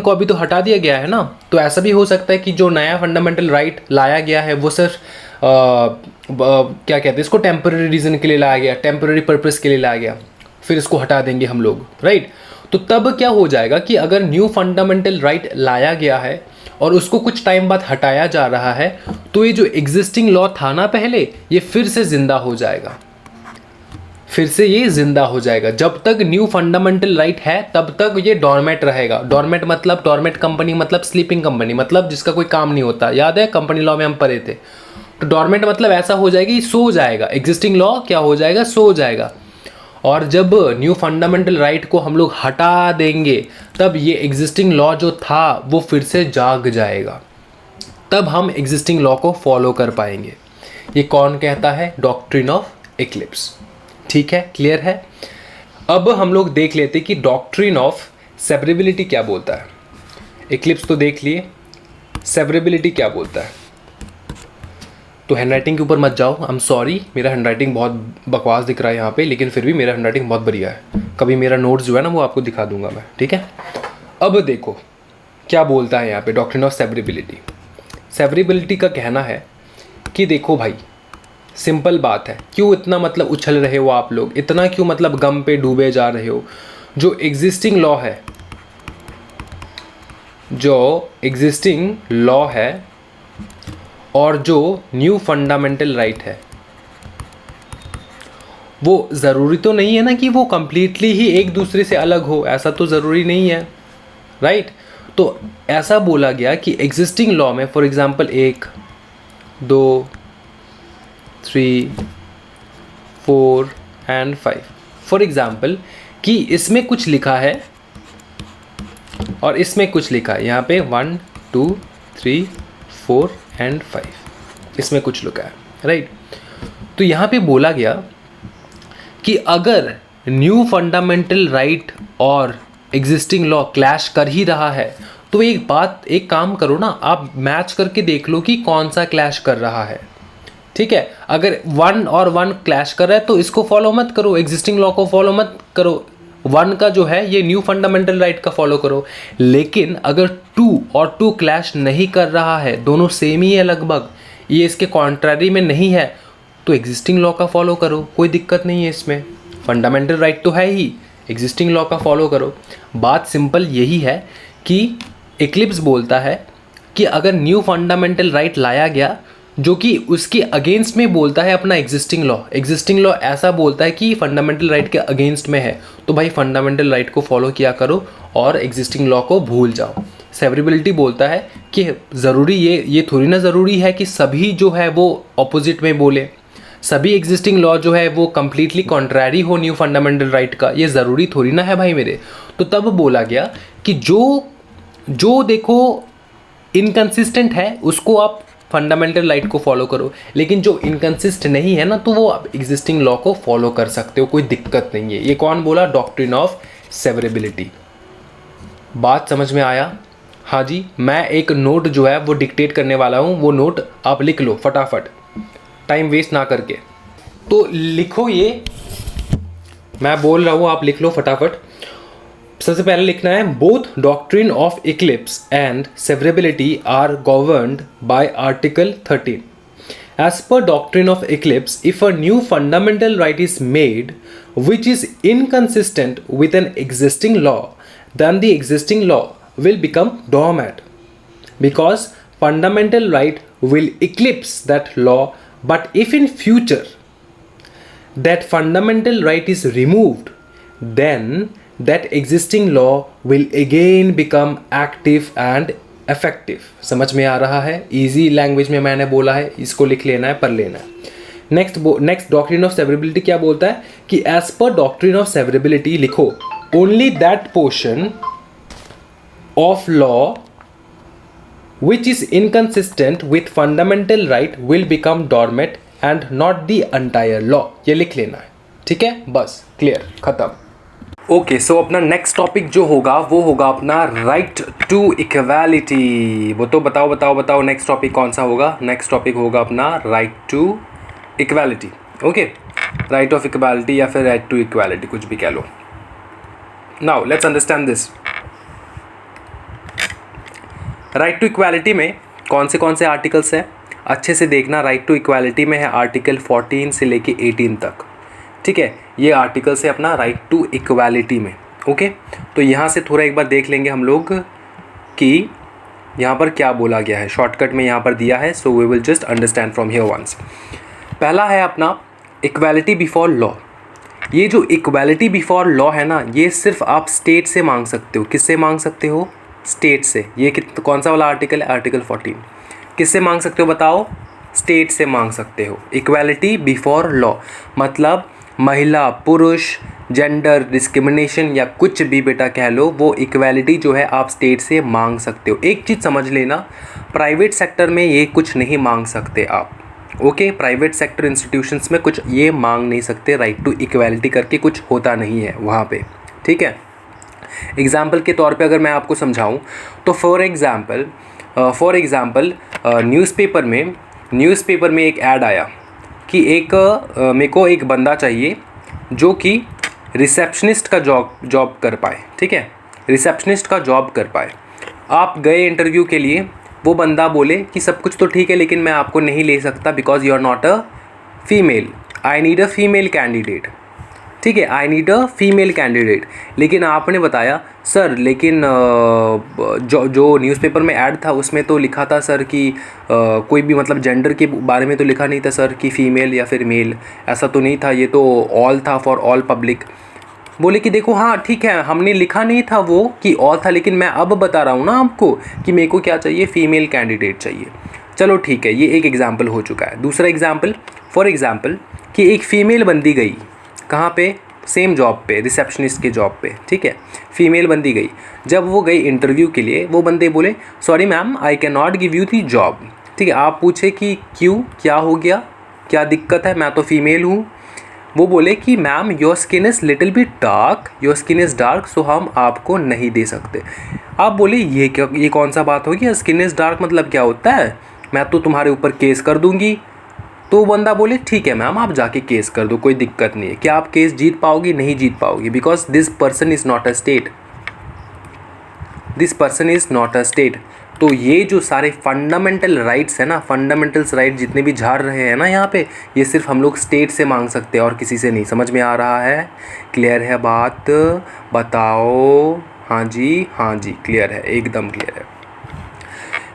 को अभी तो हटा दिया गया है ना, तो ऐसा भी हो सकता है कि जो नया फंडामेंटल राइट लाया गया है वो सिर्फ क्या कहते हैं इसको, टेम्पररी रीज़न के लिए लाया गया, टेम्पररी पर्पस के लिए लाया गया, फिर इसको हटा देंगे हम लोग, राइट। तो तब क्या हो जाएगा कि अगर न्यू फंडामेंटल राइट लाया गया है और उसको कुछ टाइम बाद हटाया जा रहा है, तो ये जो एग्जिस्टिंग लॉ था ना पहले, ये फिर से जिंदा हो जाएगा, जब तक न्यू फंडामेंटल राइट है तब तक ये डॉर्मेट रहेगा। डॉर्मेट कंपनी मतलब स्लीपिंग कंपनी, मतलब जिसका कोई काम नहीं होता। याद है कंपनी लॉ में हम पढ़े थे। तो डॉर्मेट मतलब ऐसा हो जाएगा, सो जाएगा, एग्जिस्टिंग लॉ क्या हो जाएगा, सो जाएगा। और जब न्यू फंडामेंटल राइट को हम लोग हटा देंगे तब ये एग्जिस्टिंग लॉ जो था वो फिर से जाग जाएगा, तब हम एग्जिस्टिंग लॉ को फॉलो कर पाएंगे। ये कौन कहता है, डॉक्ट्रिन ऑफ इक्लिप्स। ठीक है, क्लियर है। अब हम लोग देख लेते कि डॉक्ट्रिन ऑफ सेवरेबिलिटी क्या बोलता है। इक्लिप्स तो देख लिए, सेवरेबिलिटी क्या बोलता है। तो हैंडराइटिंग के ऊपर मत जाओ, आई एम सॉरी, मेरा हैंडराइटिंग बहुत बकवास दिख रहा है यहाँ पे, लेकिन फिर भी मेरा हैंडराइटिंग बहुत बढ़िया है। कभी मेरा नोट्स जो है ना वो आपको दिखा दूंगा मैं, ठीक है। अब देखो क्या बोलता है यहाँ पे डॉक्ट्रिन ऑफ सेवरेबिलिटी। सेवरेबिलिटी का कहना है कि देखो भाई, सिंपल बात है, क्यों इतना मतलब उछल रहे हो आप लोग, इतना क्यों मतलब गम पे डूबे जा रहे हो। जो एग्जिस्टिंग लॉ है और जो न्यू फंडामेंटल राइट है, वो ज़रूरी तो नहीं है ना कि वो कंप्लीटली ही एक दूसरे से अलग हो, ऐसा तो ज़रूरी नहीं है, राइट। तो ऐसा बोला गया कि एग्जिस्टिंग लॉ में for example 1, 2, 3, 4 and 5 for example, कि इसमें कुछ लिखा है और इसमें कुछ लिखा है, यहाँ पे 1, 2, 3, 4 एंड 5 इसमें कुछ लिखा है, राइट। तो यहाँ पे बोला गया कि अगर न्यू फंडामेंटल राइट और एग्जिस्टिंग लॉ क्लैश कर ही रहा है, तो एक काम करो ना, आप मैच करके देख लो कि कौन सा क्लैश कर रहा है, ठीक है। अगर 1 और 1 क्लैश कर रहा है तो इसको फॉलो मत करो, एग्जिस्टिंग लॉ को फॉलो मत करो, 1 का जो है ये न्यू फंडामेंटल राइट का फॉलो करो। लेकिन अगर 2 और 2 क्लैश नहीं कर रहा है, दोनों सेम ही है लगभग, ये इसके कॉन्ट्ररी में नहीं है, तो एग्जिस्टिंग लॉ का फॉलो करो, कोई दिक्कत नहीं है इसमें। फंडामेंटल राइट तो है ही, एग्जिस्टिंग लॉ का फॉलो करो। बात सिंपल यही है कि इक्लिप्स बोलता है कि अगर न्यू फंडामेंटल राइट लाया गया जो कि उसके अगेंस्ट में बोलता है अपना एग्जिस्टिंग लॉ ऐसा बोलता है कि फंडामेंटल राइट के अगेंस्ट में है, तो भाई फंडामेंटल राइट को फॉलो किया करो और एग्जिस्टिंग लॉ को भूल जाओ। सेवरेबिलिटी बोलता है कि ज़रूरी ये थोड़ी ना ज़रूरी है कि सभी जो है वो ऑपोजिट में बोले, सभी एग्जिस्टिंग लॉ जो है वो कम्प्लीटली कॉन्ट्रैरी हो न्यू फंडामेंटल राइट का, ये ज़रूरी थोड़ी ना है भाई मेरे। तो तब बोला गया कि जो देखो इनकंसिस्टेंट है उसको आप फंडामेंटल राइट को फॉलो करो, लेकिन जो इनकंसिस्ट नहीं है ना, तो वो आप एग्जिस्टिंग लॉ को फॉलो कर सकते हो, कोई दिक्कत नहीं है। ये कौन बोला, डॉक्ट्रिन ऑफ सेवरेबिलिटी। बात समझ में आया? हाँ जी, मैं एक नोट जो है वो डिक्टेट करने वाला हूँ, वो नोट आप लिख लो फटाफट, टाइम वेस्ट ना करके। तो लिखो, ये मैं बोल रहा हूँ आप लिख लो फटाफट। सबसे पहले लिखना है, both doctrine of eclipse and severability are governed by article 13. As per doctrine of eclipse, if a new fundamental right is made which is inconsistent with an existing law, then the existing law will become dormant, because fundamental right will eclipse that law. But if in future that fundamental right is removed, then that existing law will again become active and effective. समझ में आ रहा है? Easy language में मैंने बोला है, इसको लिख लेना है, पढ़ लेना है। नेक्स्ट डॉक्ट्रिन ऑफ सेवरेबिलिटी क्या बोलता है कि एज पर डॉक्ट्रिन ऑफ सेवरेबिलिटी लिखो, only that portion of law which is inconsistent with fundamental right will become dormant and not the entire law। ये लिख लेना है, ठीक है, बस क्लियर, खत्म। ओके, सो अपना नेक्स्ट टॉपिक जो होगा वो होगा अपना राइट टू इक्वालिटी। वो तो बताओ नेक्स्ट टॉपिक कौन सा होगा। नेक्स्ट टॉपिक होगा अपना right to equality. Okay, right of equality या फिर राइट टू इक्वालिटी, कुछ भी कह लो। Now let's understand this. Right to equality में कौन से आर्टिकल्स हैं, अच्छे से देखना। राइट टू इक्वालिटी में है आर्टिकल 14 से लेके 18 तक, ठीक है, ये आर्टिकल्स है अपना राइट टू इक्वालिटी में। ओके, तो यहाँ से थोड़ा एक बार देख लेंगे हम लोग कि यहाँ पर क्या बोला गया है। शॉर्टकट में यहाँ पर दिया है, so we will just understand from here once. पहला है अपना इक्वालिटी बिफोर लॉ। ये जो इक्वालिटी बिफोर लॉ है ना, ये सिर्फ आप स्टेट से मांग सकते हो। किससे मांग सकते हो? स्टेट से। ये कौन सा वाला आर्टिकल है? आर्टिकल 14। किससे मांग सकते हो बताओ? स्टेट से मांग सकते हो। इक्वालिटी बिफोर लॉ मतलब महिला पुरुष जेंडर डिस्क्रिमिनेशन या कुछ भी बेटा कह लो, वो इक्वालिटी जो है आप स्टेट से मांग सकते हो। एक चीज़ समझ लेना, प्राइवेट सेक्टर में ये कुछ नहीं मांग सकते आप। ओके, प्राइवेट सेक्टर इंस्टीट्यूशंस में कुछ ये मांग नहीं सकते। राइट टू इक्वालिटी करके कुछ होता नहीं है वहाँ पे, ठीक है। एग्जाम्पल के तौर पे अगर मैं आपको समझाऊँ तो फॉर एग्ज़ाम्पल न्यूज़पेपर में एक ऐड आया कि मेरे को एक बंदा चाहिए जो कि रिसेप्शनिस्ट का जॉब कर पाए, ठीक है, रिसेप्शनिस्ट का जॉब कर पाए। आप गए इंटरव्यू के लिए, वो बंदा बोले कि सब कुछ तो ठीक है लेकिन मैं आपको नहीं ले सकता because you are not a female, I need a female candidate, ठीक है, I need a female candidate. लेकिन आपने बताया सर लेकिन जो न्यूज़पेपर में ऐड था उसमें तो लिखा था सर कि कोई भी मतलब जेंडर के बारे में तो लिखा नहीं था सर कि फ़ीमेल या फिर मेल, ऐसा तो नहीं था, ये तो ऑल था, फॉर ऑल पब्लिक। बोले कि देखो हाँ ठीक है, हमने लिखा नहीं था वो कि ऑल था, लेकिन मैं अब बता रहा हूँ ना आपको कि मेरे को क्या चाहिए, फ़ीमेल कैंडिडेट चाहिए। चलो ठीक है, ये एक एग्ज़ाम्पल हो चुका है। दूसरा एग्ज़ाम्पल, फॉर एग्ज़ाम्पल कि एक फ़ीमेल बंदी गई कहाँ पे, सेम जॉब पे, रिसेप्शनिस्ट के जॉब पे, ठीक है, फीमेल बंदी गई। जब वो गई इंटरव्यू के लिए, वो बंदे बोले sorry ma'am I can not give you the job, ठीक है। आप पूछे कि क्यों, क्या हो गया, क्या दिक्कत है, मैं तो फीमेल हूँ। वो बोले कि ma'am your skin is little bit dark, your skin is dark, so हम आपको नहीं दे सकते। आप बोले ये क्या, ये कौन सा बात होगी, स्किन इज़ डार्क मतलब क्या होता है, मैं तो तुम्हारे ऊपर केस कर दूँगी। तो बंदा बोले ठीक है मैम आप जाके केस कर दो, कोई दिक्कत नहीं है। क्या आप केस जीत पाओगी? नहीं जीत पाओगी, because this person is not a state, this person is not a state. तो ये जो सारे फंडामेंटल राइट्स है ना, फंडामेंटल्स राइट जितने भी झाड़ रहे हैं ना यहाँ पे, ये सिर्फ हम लोग स्टेट से मांग सकते हैं और किसी से नहीं। समझ में आ रहा है? क्लियर है बात? बताओ। हाँ जी क्लियर है, एकदम क्लियर है।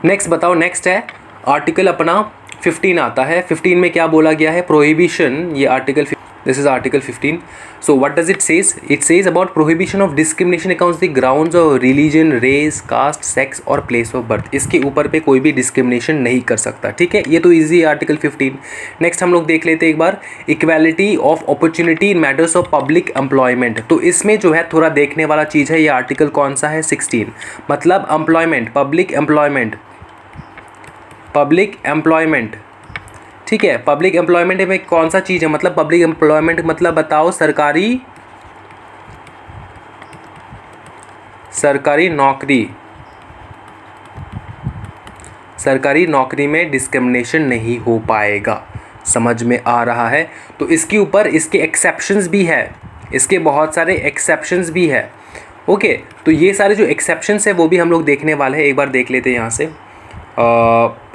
नेक्स्ट बताओ, नेक्स्ट है आर्टिकल अपना 15 आता है। 15 में क्या बोला गया है? प्रोहिबिशन। ये article, this is article 15। So what does it says? It says about prohibition of discrimination accounts the grounds of religion, race, caste, sex और प्लेस ऑफ बर्थ। इसके ऊपर पे कोई भी डिस्क्रिमिनेशन नहीं कर सकता, ठीक है। ये तो ईजी है आर्टिकल 15। नेक्स्ट हम लोग देख लेते हैं एक बार, equality of opportunity in matters of public employment. तो इसमें जो है थोड़ा देखने वाला चीज़ है, ये आर्टिकल कौन सा है? 16। मतलब employment, public employment, public employment, ठीक है। पब्लिक एम्प्लॉयमेंट में कौन सा चीज़ है? मतलब पब्लिक एम्प्लॉयमेंट मतलब बताओ, सरकारी नौकरी, सरकारी नौकरी में डिस्क्रिमिनेशन नहीं हो पाएगा। समझ में आ रहा है? तो इसके ऊपर इसके एक्सेप्शंस भी है, इसके बहुत सारे एक्सेप्शंस भी है। ओके, तो ये सारे जो एक्सेप्शंस है वो भी हम लोग देखने वाले हैं। एक बार देख लेते हैं यहाँ से।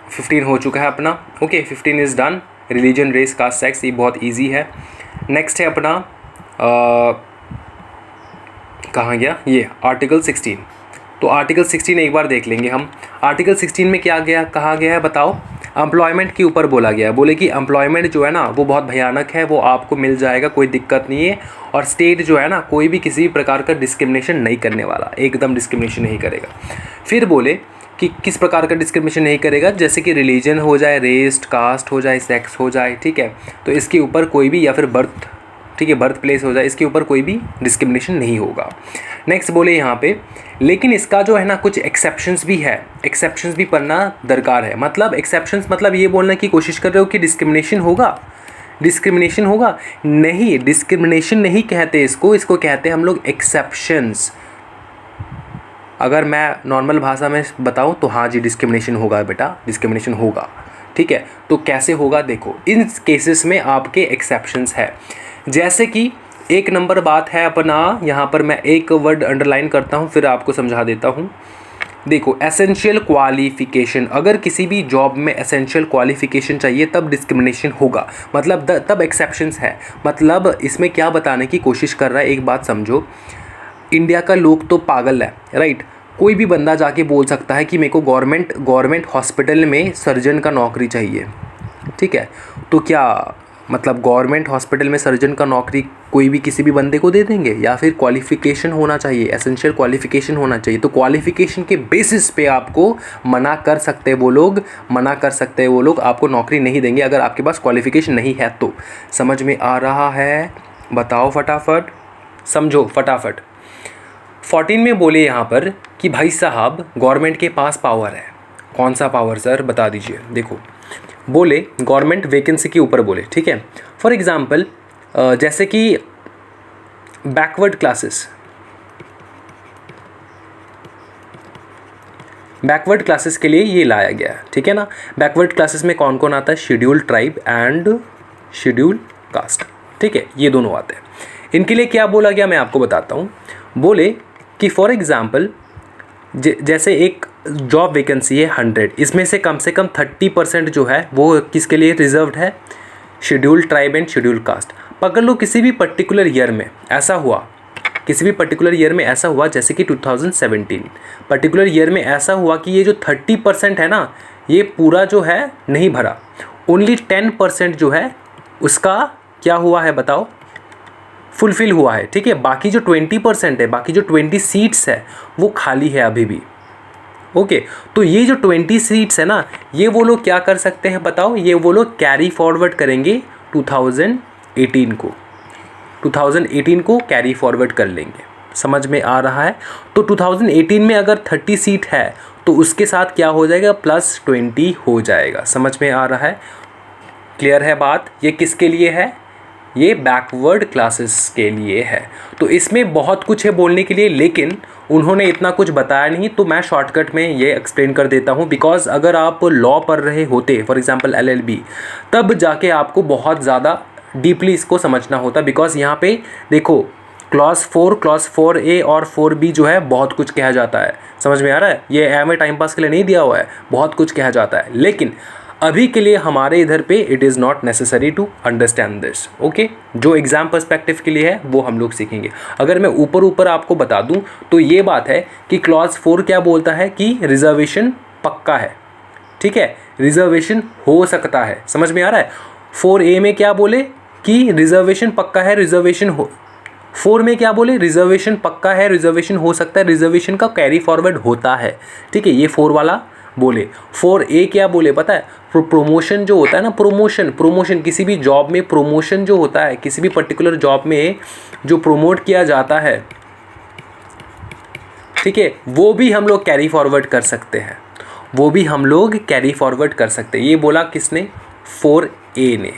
15 हो चुका है अपना। Okay, 15 is done. Religion, race, caste, sex, ये बहुत इजी है। नेक्स्ट है अपना कहाँ गया ये, आर्टिकल 16। तो आर्टिकल 16 एक बार देख लेंगे हम। आर्टिकल 16 में क्या गया, कहा गया है बताओ? एम्प्लॉयमेंट के ऊपर बोला गया है। बोले कि एम्प्लॉयमेंट जो है ना वो बहुत भयानक है, वो आपको मिल जाएगा, कोई दिक्कत नहीं है। और स्टेट जो है ना कोई भी किसी भी प्रकार का डिस्क्रिमिनेशन नहीं करने वाला, एकदम डिस्क्रिमिनेशन नहीं करेगा। फिर बोले कि किस प्रकार का डिस्क्रिमिनेशन नहीं करेगा, जैसे कि रिलीजन हो जाए, रेस, कास्ट हो जाए, सेक्स हो जाए, ठीक है। तो इसके ऊपर कोई भी, या फिर बर्थ ठीक है, बर्थ प्लेस हो जाए, इसके ऊपर कोई भी डिस्क्रिमिनेशन नहीं होगा। नेक्स्ट बोले यहाँ पे, लेकिन इसका जो है ना कुछ एक्सेप्शंस भी है, एक्सेप्शंस भी पढ़ना दरकार है। मतलब एक्सेप्शंस मतलब ये बोलने की कोशिश कर रहे हो कि डिस्क्रिमिनेशन होगा, डिस्क्रिमिनेशन होगा, नहीं, डिस्क्रिमिनेशन नहीं कहते इसको, इसको कहते हैं हम लोग एक्सेप्शंस। अगर मैं नॉर्मल भाषा में बताऊं तो हाँ जी डिस्क्रिमिनेशन होगा बेटा, डिस्क्रिमिनेशन होगा, ठीक है। तो कैसे होगा देखो, इन केसेस में आपके एक्सेप्शंस है। जैसे कि एक नंबर बात है अपना, यहाँ पर मैं एक वर्ड अंडरलाइन करता हूँ फिर आपको समझा देता हूँ। देखो एसेंशियल क्वालिफ़िकेशन, अगर किसी भी जॉब में एसेंशियल क्वालिफ़िकेशन चाहिए तब डिस्क्रिमिनेशन होगा, मतलब तब एक्सेप्शंस है। मतलब इसमें क्या बताने की कोशिश कर रहा है, एक बात समझो, इंडिया का लोग तो पागल है, राइट। कोई भी बंदा जाके बोल सकता है कि मेरे को गवर्नमेंट हॉस्पिटल में सर्जन का नौकरी चाहिए, ठीक है। तो क्या मतलब गवर्नमेंट हॉस्पिटल में सर्जन का नौकरी कोई भी किसी भी बंदे को दे देंगे, या फिर क्वालिफ़िकेशन होना चाहिए, एसेंशियल क्वालिफ़िकेशन होना चाहिए। तो क्वालिफ़िकेशन के बेसिस पे आपको मना कर सकते हैं वो लोग, मना कर सकते हैं वो लोग, आपको नौकरी नहीं देंगे अगर आपके पास क्वालिफ़िकेशन नहीं है। तो समझ में आ रहा है, बताओ फटाफट, समझो फटाफट। 14 में बोले यहाँ पर कि भाई साहब गवर्नमेंट के पास पावर है। कौन सा पावर सर, बता दीजिए। देखो बोले गवर्नमेंट वैकेंसी के ऊपर बोले, ठीक है। फॉर एग्ज़ाम्पल जैसे कि बैकवर्ड क्लासेस के लिए ये लाया गया है, ठीक है ना। बैकवर्ड क्लासेस में कौन कौन आता है, scheduled tribe and scheduled caste, ठीक है, ये दोनों आते हैं। इनके लिए क्या बोला गया मैं आपको बताता हूँ। बोले कि फॉर एग्ज़ाम्पल जैसे एक जॉब वैकेंसी है 100, इसमें से कम 30% जो है वो किसके लिए रिजर्व्ड है, scheduled tribe and scheduled caste. पकड़ लो किसी भी पर्टिकुलर ईयर में ऐसा हुआ, किसी भी पर्टिकुलर ईयर में ऐसा हुआ, जैसे कि 2017 पर्टिकुलर ईयर में ऐसा हुआ कि ये जो 30% है ना, ये पूरा जो है नहीं भरा, ओनली 10% जो है उसका क्या हुआ है बताओ, फुलफ़िल हुआ है, ठीक है। बाकी जो 20% है, बाकी जो 20 सीट्स है वो खाली है अभी भी, ओके। तो ये जो 20 सीट्स है ना, ये वो लोग क्या कर सकते हैं बताओ, ये वो लोग कैरी फॉरवर्ड करेंगे 2018 को, 2018 को कैरी फॉरवर्ड कर लेंगे। समझ में आ रहा है। तो 2018 में अगर 30 सीट है तो उसके साथ क्या हो जाएगा, +20 हो जाएगा। समझ में आ रहा है, क्लियर है बात। ये किसके लिए है, ये बैकवर्ड क्लासेस के लिए है। तो इसमें बहुत कुछ है बोलने के लिए, लेकिन उन्होंने इतना कुछ बताया नहीं, तो मैं शॉर्टकट में ये एक्सप्लेन कर देता हूँ। बिकॉज अगर आप लॉ पढ़ रहे होते, फॉर एग्जांपल LLB, तब जाके आपको बहुत ज़्यादा डीपली इसको समझना होता। बिकॉज यहाँ पे देखो क्लॉज 4A और 4B जो है बहुत कुछ कहा जाता है। समझ में आ रहा है, ये हमें टाइम पास के लिए नहीं दिया हुआ है, बहुत कुछ कहा जाता है। लेकिन अभी के लिए हमारे इधर पे it is not necessary to understand this, okay. जो एग्ज़ाम पर्सपेक्टिव के लिए है वो हम लोग सीखेंगे। अगर मैं ऊपर आपको बता दूं तो ये बात है कि क्लॉज 4 क्या बोलता है कि रिजर्वेशन पक्का है, ठीक है, रिजर्वेशन हो सकता है। समझ में आ रहा है। 4A में क्या बोले कि रिजर्वेशन पक्का है, रिजर्वेशन हो, 4 में क्या बोले, रिजर्वेशन पक्का है, रिजर्वेशन हो सकता है, रिजर्वेशन का कैरी फॉरवर्ड होता है, ठीक है। ये 4 वाला बोले। 4A क्या बोले पता है, प्रमोशन जो होता है ना, प्रमोशन किसी भी जॉब में प्रमोशन जो होता है, किसी भी पर्टिकुलर जॉब में जो प्रमोट किया जाता है, ठीक है, वो भी हम लोग कैरी फॉरवर्ड कर सकते हैं, वो भी हम लोग कैरी फॉरवर्ड कर सकते हैं। ये बोला किसने, 4A ने।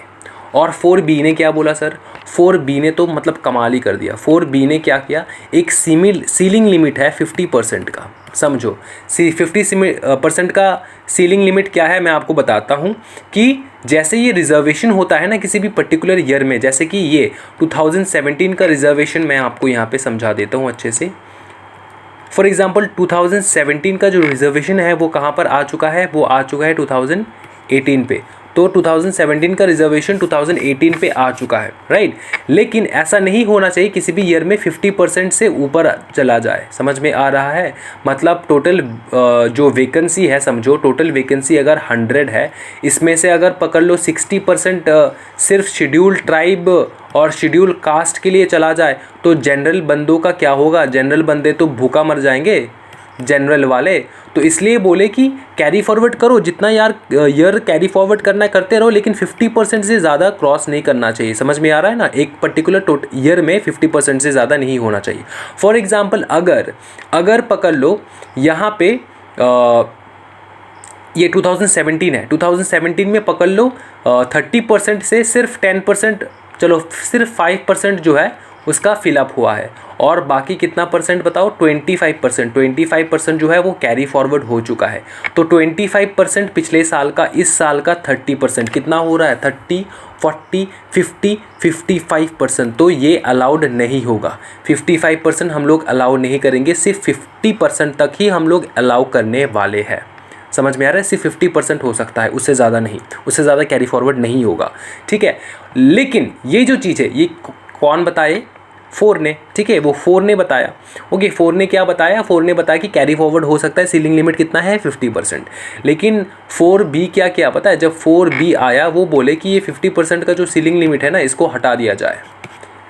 और 4B ने क्या बोला सर, 4B ने तो मतलब कमाल ही कर दिया। 4B ने क्या किया, एक सीलिंग लिमिट है 50% का। समझो 50% का सीलिंग लिमिट क्या है, मैं आपको बताता हूँ। कि जैसे ये रिजर्वेशन होता है ना किसी भी पर्टिकुलर ईयर में, जैसे कि ये 2017 का रिजर्वेशन मैं आपको यहाँ पे समझा देता हूँ अच्छे से। फॉर एग्ज़ाम्पल 2017 का जो रिजर्वेशन है वो कहाँ पर आ चुका है, वो आ चुका है 2018 पे। तो 2017 का रिजर्वेशन 2018 पे आ चुका है, राइट। लेकिन ऐसा नहीं होना चाहिए किसी भी ईयर में 50% से ऊपर चला जाए। समझ में आ रहा है। मतलब टोटल जो वैकेंसी है, समझो टोटल वैकेंसी अगर 100 है, इसमें से अगर पकड़ लो 60% सिर्फ शेड्यूल ट्राइब और शेड्यूल कास्ट के लिए चला जाए तो जनरल बंदों का क्या होगा, जनरल बंदे तो भूखा मर जाएंगे, जनरल वाले, तो इसलिए बोले कि कैरी फॉरवर्ड करो, जितना यार ईयर कैरी फॉरवर्ड करना है करते रहो, लेकिन 50% से ज़्यादा क्रॉस नहीं करना चाहिए। समझ में आ रहा है ना, एक पर्टिकुलर ईयर में 50% से ज़्यादा नहीं होना चाहिए। फॉर एग्जांपल अगर पकड़ लो यहाँ पे ये 2017 है, 2017 में पकड़ लो 30% से सिर्फ 10%, चलो सिर्फ 5% जो है उसका फिलअप हुआ है, और बाकी कितना परसेंट बताओ, 25% जो है वो कैरी फॉरवर्ड हो चुका है। तो 25% पिछले साल का, इस साल का 30%, कितना हो रहा है, 30, 40, 50, 55%। तो ये अलाउड नहीं होगा, 55% हम लोग अलाउ नहीं करेंगे, सिर्फ 50% तक ही हम लोग अलाउ करने वाले हैं। समझ में आ रहा है, सिर्फ 50% हो सकता है, उससे ज़्यादा नहीं, उससे ज़्यादा कैरी फॉरवर्ड नहीं होगा, ठीक है। लेकिन ये जो चीज़ है ये कौन बताए, 4 ने, ठीक है, वो 4 ने बताया। ओके, 4 ने क्या बताया, 4 ने बताया कि कैरी फॉरवर्ड हो सकता है, सीलिंग लिमिट कितना है 50%। लेकिन 4B क्या पता है, जब 4B आया वो बोले कि ये 50% का जो सीलिंग लिमिट है ना, इसको हटा दिया जाए,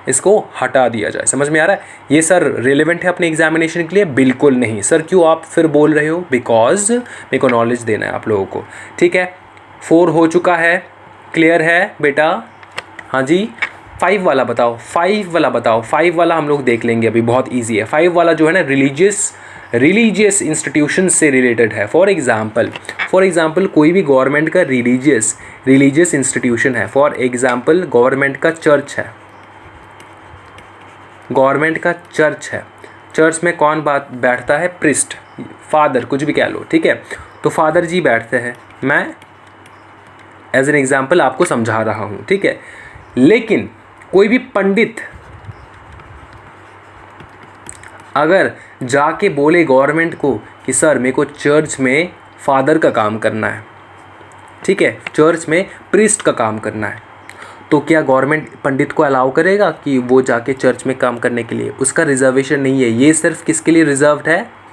इसको हटा दिया जाए। समझ में आ रहा है, ये सर रिलेवेंट है अपने एग्जामिनेशन के लिए? बिल्कुल नहीं सर। क्यों आप फिर बोल रहे हो? बिकॉज मेरे को नॉलेज देना है आप लोगों को, ठीक है। 4 हो चुका है, क्लियर है बेटा? हाँ जी। 5 वाला बताओ, 5 वाला बताओ, 5 वाला हम लोग देख लेंगे अभी, बहुत ईजी है। 5 वाला जो है ना रिलीजियस इंस्टीट्यूशन से रिलेटेड है। फॉर एग्जाम्पल कोई भी गवर्नमेंट का रिलीजियस इंस्टीट्यूशन है। फॉर एग्जाम्पल गवर्नमेंट का चर्च है, गवर्नमेंट का चर्च है। चर्च में कौन बैठता है? प्रिस्ट, फादर, कुछ भी कह लो, ठीक है। तो फादर जी बैठते हैं, मैं एज एन एग्जाम्पल आपको समझा रहा हूँ, ठीक है। लेकिन कोई भी पंडित अगर जाके बोले गवर्नमेंट को कि सर मेरे को चर्च में फादर का काम करना है, ठीक है, चर्च में प्रीस्ट का काम करना है, तो क्या गवर्नमेंट पंडित को अलाउ करेगा कि वो जाके चर्च में काम करने के लिए? उसका रिजर्वेशन नहीं है, ये सिर्फ किसके लिए रिजर्व्ड है?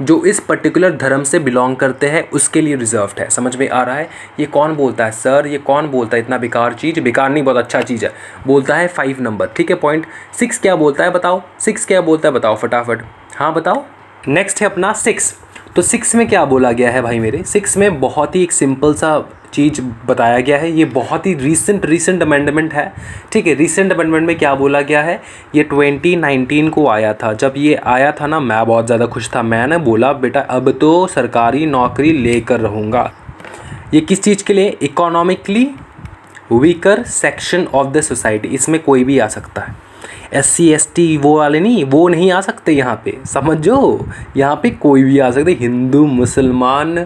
जो इस पर्टिकुलर धर्म से बिलोंग करते हैं उसके लिए रिजर्व्ड है। समझ में आ रहा है? ये कौन बोलता है सर, ये कौन बोलता है इतना बेकार चीज़? बेकार नहीं, बहुत अच्छा चीज़ है। बोलता है 5 नंबर, ठीक है। पॉइंट 6 क्या बोलता है बताओ? 6 क्या बोलता है बताओ फटाफट, हाँ बताओ। नेक्स्ट है अपना 6। तो 6 में क्या बोला गया है भाई मेरे? 6 में बहुत ही एक सिंपल सा चीज़ बताया गया है। ये बहुत ही रीसेंट अमेंडमेंट है, ठीक है। रीसेंट अमेंडमेंट में क्या बोला गया है? ये 2019 को आया था। जब ये आया था ना, मैं बहुत ज़्यादा खुश था। मैंने बोला बेटा अब तो सरकारी नौकरी लेकर रहूँगा। ये किस चीज़ के लिए? Economically weaker section of the society, इसमें कोई भी आ सकता है। SC ST वो वाले नहीं, वो नहीं आ सकते यहाँ पे, समझो। यहाँ पे कोई भी आ सकते, हिंदू, मुसलमान,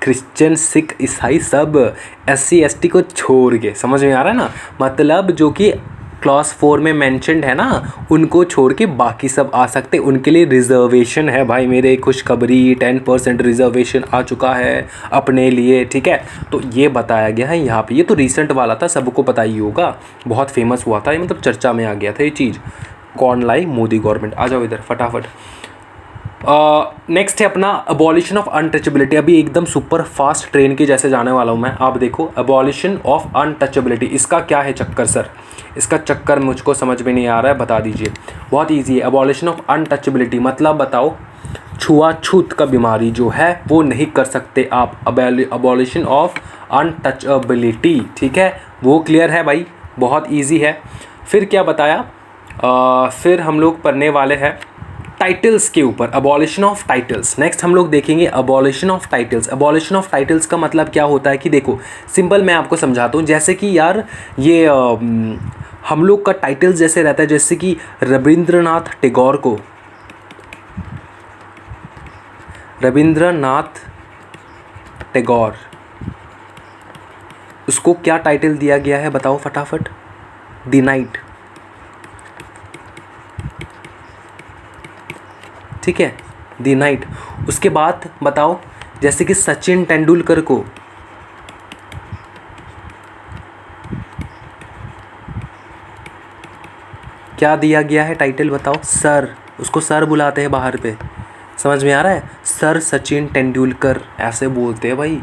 क्रिश्चियन, सिख, ईसाई, सब SC ST को छोड़ के। समझ में आ रहा है ना? मतलब जो कि क्लास 4 में मेंशन्ड है ना, उनको छोड़ के बाकी सब आ सकते। उनके लिए रिजर्वेशन है भाई मेरे, खुशखबरी, 10% रिजर्वेशन आ चुका है अपने लिए, ठीक है। तो ये बताया गया है यहाँ पे। ये तो रिसेंट वाला था, सबको पता ही होगा, बहुत फेमस हुआ था ये, मतलब चर्चा में आ गया था ये चीज़। कौन लाई? मोदी गवर्नमेंट। आ जाओ इधर फटाफट। नेक्स्ट है अपना अबॉलिशन ऑफ अनटचेबिलिटी। अभी एकदम सुपर फास्ट ट्रेन के जैसे जाने वाला हूँ मैं, आप देखो। अबॉलिशन ऑफ अनटचेबिलिटी, इसका क्या है चक्कर सर? इसका चक्कर मुझको समझ में नहीं आ रहा है, बता दीजिए। बहुत इजी है। अबॉलिशन ऑफ अनटचेबिलिटी मतलब बताओ, छुआछूत का बीमारी जो है वो नहीं कर सकते आप। अबॉलिशन ऑफ अनटचेबिलिटी, ठीक है, वो क्लियर है भाई, बहुत ईजी है। फिर क्या बताया? फिर हम लोग पढ़ने वाले हैं टाइटल्स के ऊपर, अबॉलिशन ऑफ टाइटल्स। नेक्स्ट हम लोग देखेंगे abolition of titles. Abolition of titles का मतलब क्या होता है कि देखो सिंपल मैं आपको समझाता हूँ। जैसे कि यार ये हम लोग का टाइटल्स जैसे रहता है, जैसे कि रविंद्रनाथ टैगोर, उसको क्या टाइटल दिया गया है बताओ फटाफट? द नाइट, ठीक है, द नाइट। उसके बाद बताओ, जैसे कि सचिन तेंदुलकर को क्या दिया गया है टाइटल बताओ? सर, उसको सर बुलाते हैं बाहर पे। समझ में आ रहा है? सर सचिन तेंदुलकर ऐसे बोलते हैं भाई,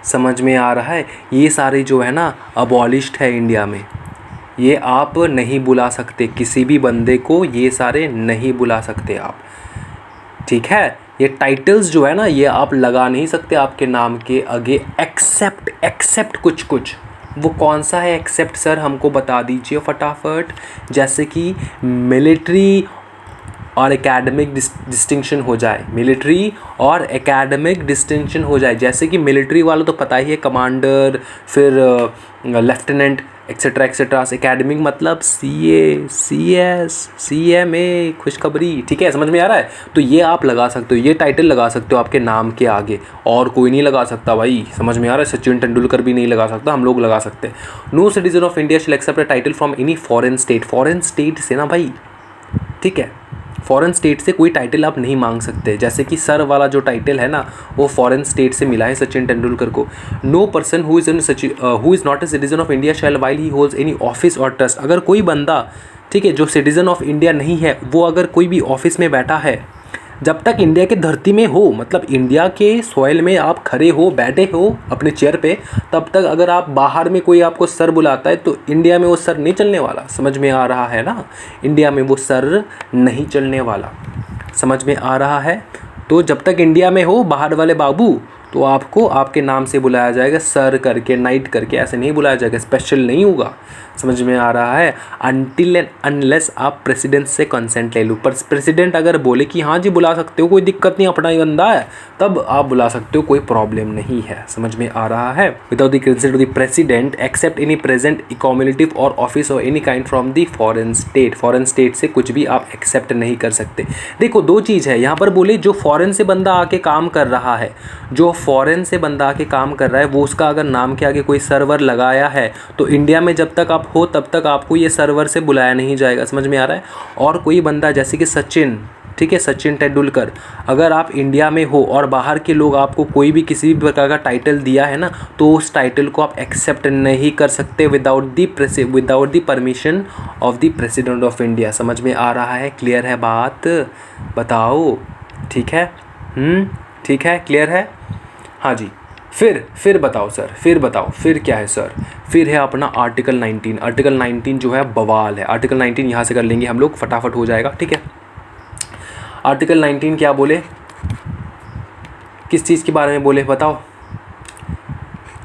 समझ में आ रहा है? ये सारे जो है ना अबॉलिश्ड है इंडिया में, ये आप नहीं बुला सकते किसी भी बंदे को, ये सारे नहीं बुला सकते आप, ठीक है। ये टाइटल्स जो है ना ये आप लगा नहीं सकते आपके नाम के आगे एक्सेप्ट कुछ वो कौन सा है एक्सेप्ट सर हमको बता दीजिए फटाफट। जैसे कि मिलिट्री और एकेडमिक डिस्टिंक्शन हो जाए, मिलिट्री और एकेडमिक डिस्टिंक्शन हो जाए। जैसे कि मिलिट्री वाला तो पता ही है, कमांडर, फिर लेफ्टिनेंट एक्सेट्रा एक्सेट्रा। एकेडमिक मतलब CA CS CMA खुशखबरी, ठीक है, समझ में आ रहा है। तो ये आप लगा सकते हो, ये टाइटल लगा सकते हो आपके नाम के आगे, और कोई नहीं लगा सकता भाई, समझ में आ रहा है। सचिन तेंदुलकर भी नहीं लगा सकता, हम लोग लगा सकते हैं। No citizen of India shall accept a title from any foreign state. Foreign state से ना भाई, ठीक है, फॉरेन स्टेट से कोई टाइटल आप नहीं मांग सकते। जैसे कि सर वाला जो टाइटल है ना वो फॉरेन स्टेट से मिला है सचिन तेंदुलकर को। No person who is not a citizen of India shall while he holds any office और ट्रस्ट। अगर कोई बंदा, ठीक है, जो सिटीजन ऑफ इंडिया नहीं है, वो अगर कोई भी ऑफिस में बैठा है, जब तक इंडिया के धरती में हो, मतलब इंडिया के सॉइल में आप खड़े हो, बैठे हो अपने चेयर पे, तब तक अगर आप बाहर में कोई आपको सर बुलाता है तो इंडिया में वो सर नहीं चलने वाला। समझ में आ रहा है ना, इंडिया में वो सर नहीं चलने वाला, समझ में आ रहा है। तो जब तक इंडिया में हो बाहर वाले बाबू, तो आपको आपके नाम से बुलाया जाएगा, सर करके, नाइट करके, ऐसे नहीं बुलाया जाएगा, स्पेशल नहीं होगा, समझ में आ रहा है। अनटिल एंड अनलेस आप प्रेसिडेंट से कंसेंट ले लो। पर प्रेसिडेंट अगर बोले कि हाँ जी बुला सकते हो, कोई दिक्कत नहीं, अपना ही बंदा है, तब आप बुला सकते हो, कोई प्रॉब्लम नहीं है, समझ में आ रहा है। Without the consent of the president accept any present emolument or office or any kind from the foreign state. Foreign state से कुछ भी आप एक्सेप्ट नहीं कर सकते। देखो दो चीज़ है यहाँ पर, बोले जो फॉरेन से बंदा आके काम कर रहा है, जो फॉरेन से बंदा आके काम कर रहा है, वो उसका अगर नाम के आगे कोई सर्वर लगाया है तो इंडिया में जब तक आप हो तब तक आपको ये सर्वर से बुलाया नहीं जाएगा, समझ में आ रहा है। और कोई बंदा जैसे कि सचिन, ठीक है, सचिन तेंदुलकर, अगर आप इंडिया में हो और बाहर के लोग आपको कोई भी किसी भी प्रकार का टाइटल दिया है ना, तो उस टाइटल को आप एक्सेप्ट नहीं कर सकते without the permission of the president of India. समझ में आ रहा है, क्लियर है बात, बताओ, ठीक है, ठीक है, क्लियर है, हाँ जी। फिर बताओ सर, फिर बताओ, फिर क्या है सर, फिर है अपना आर्टिकल 19। आर्टिकल 19 जो है बवाल है। आर्टिकल 19 यहाँ से कर लेंगे हम लोग, फटाफट हो जाएगा, ठीक है। आर्टिकल 19 क्या बोले, किस चीज़ के बारे में बोले बताओ।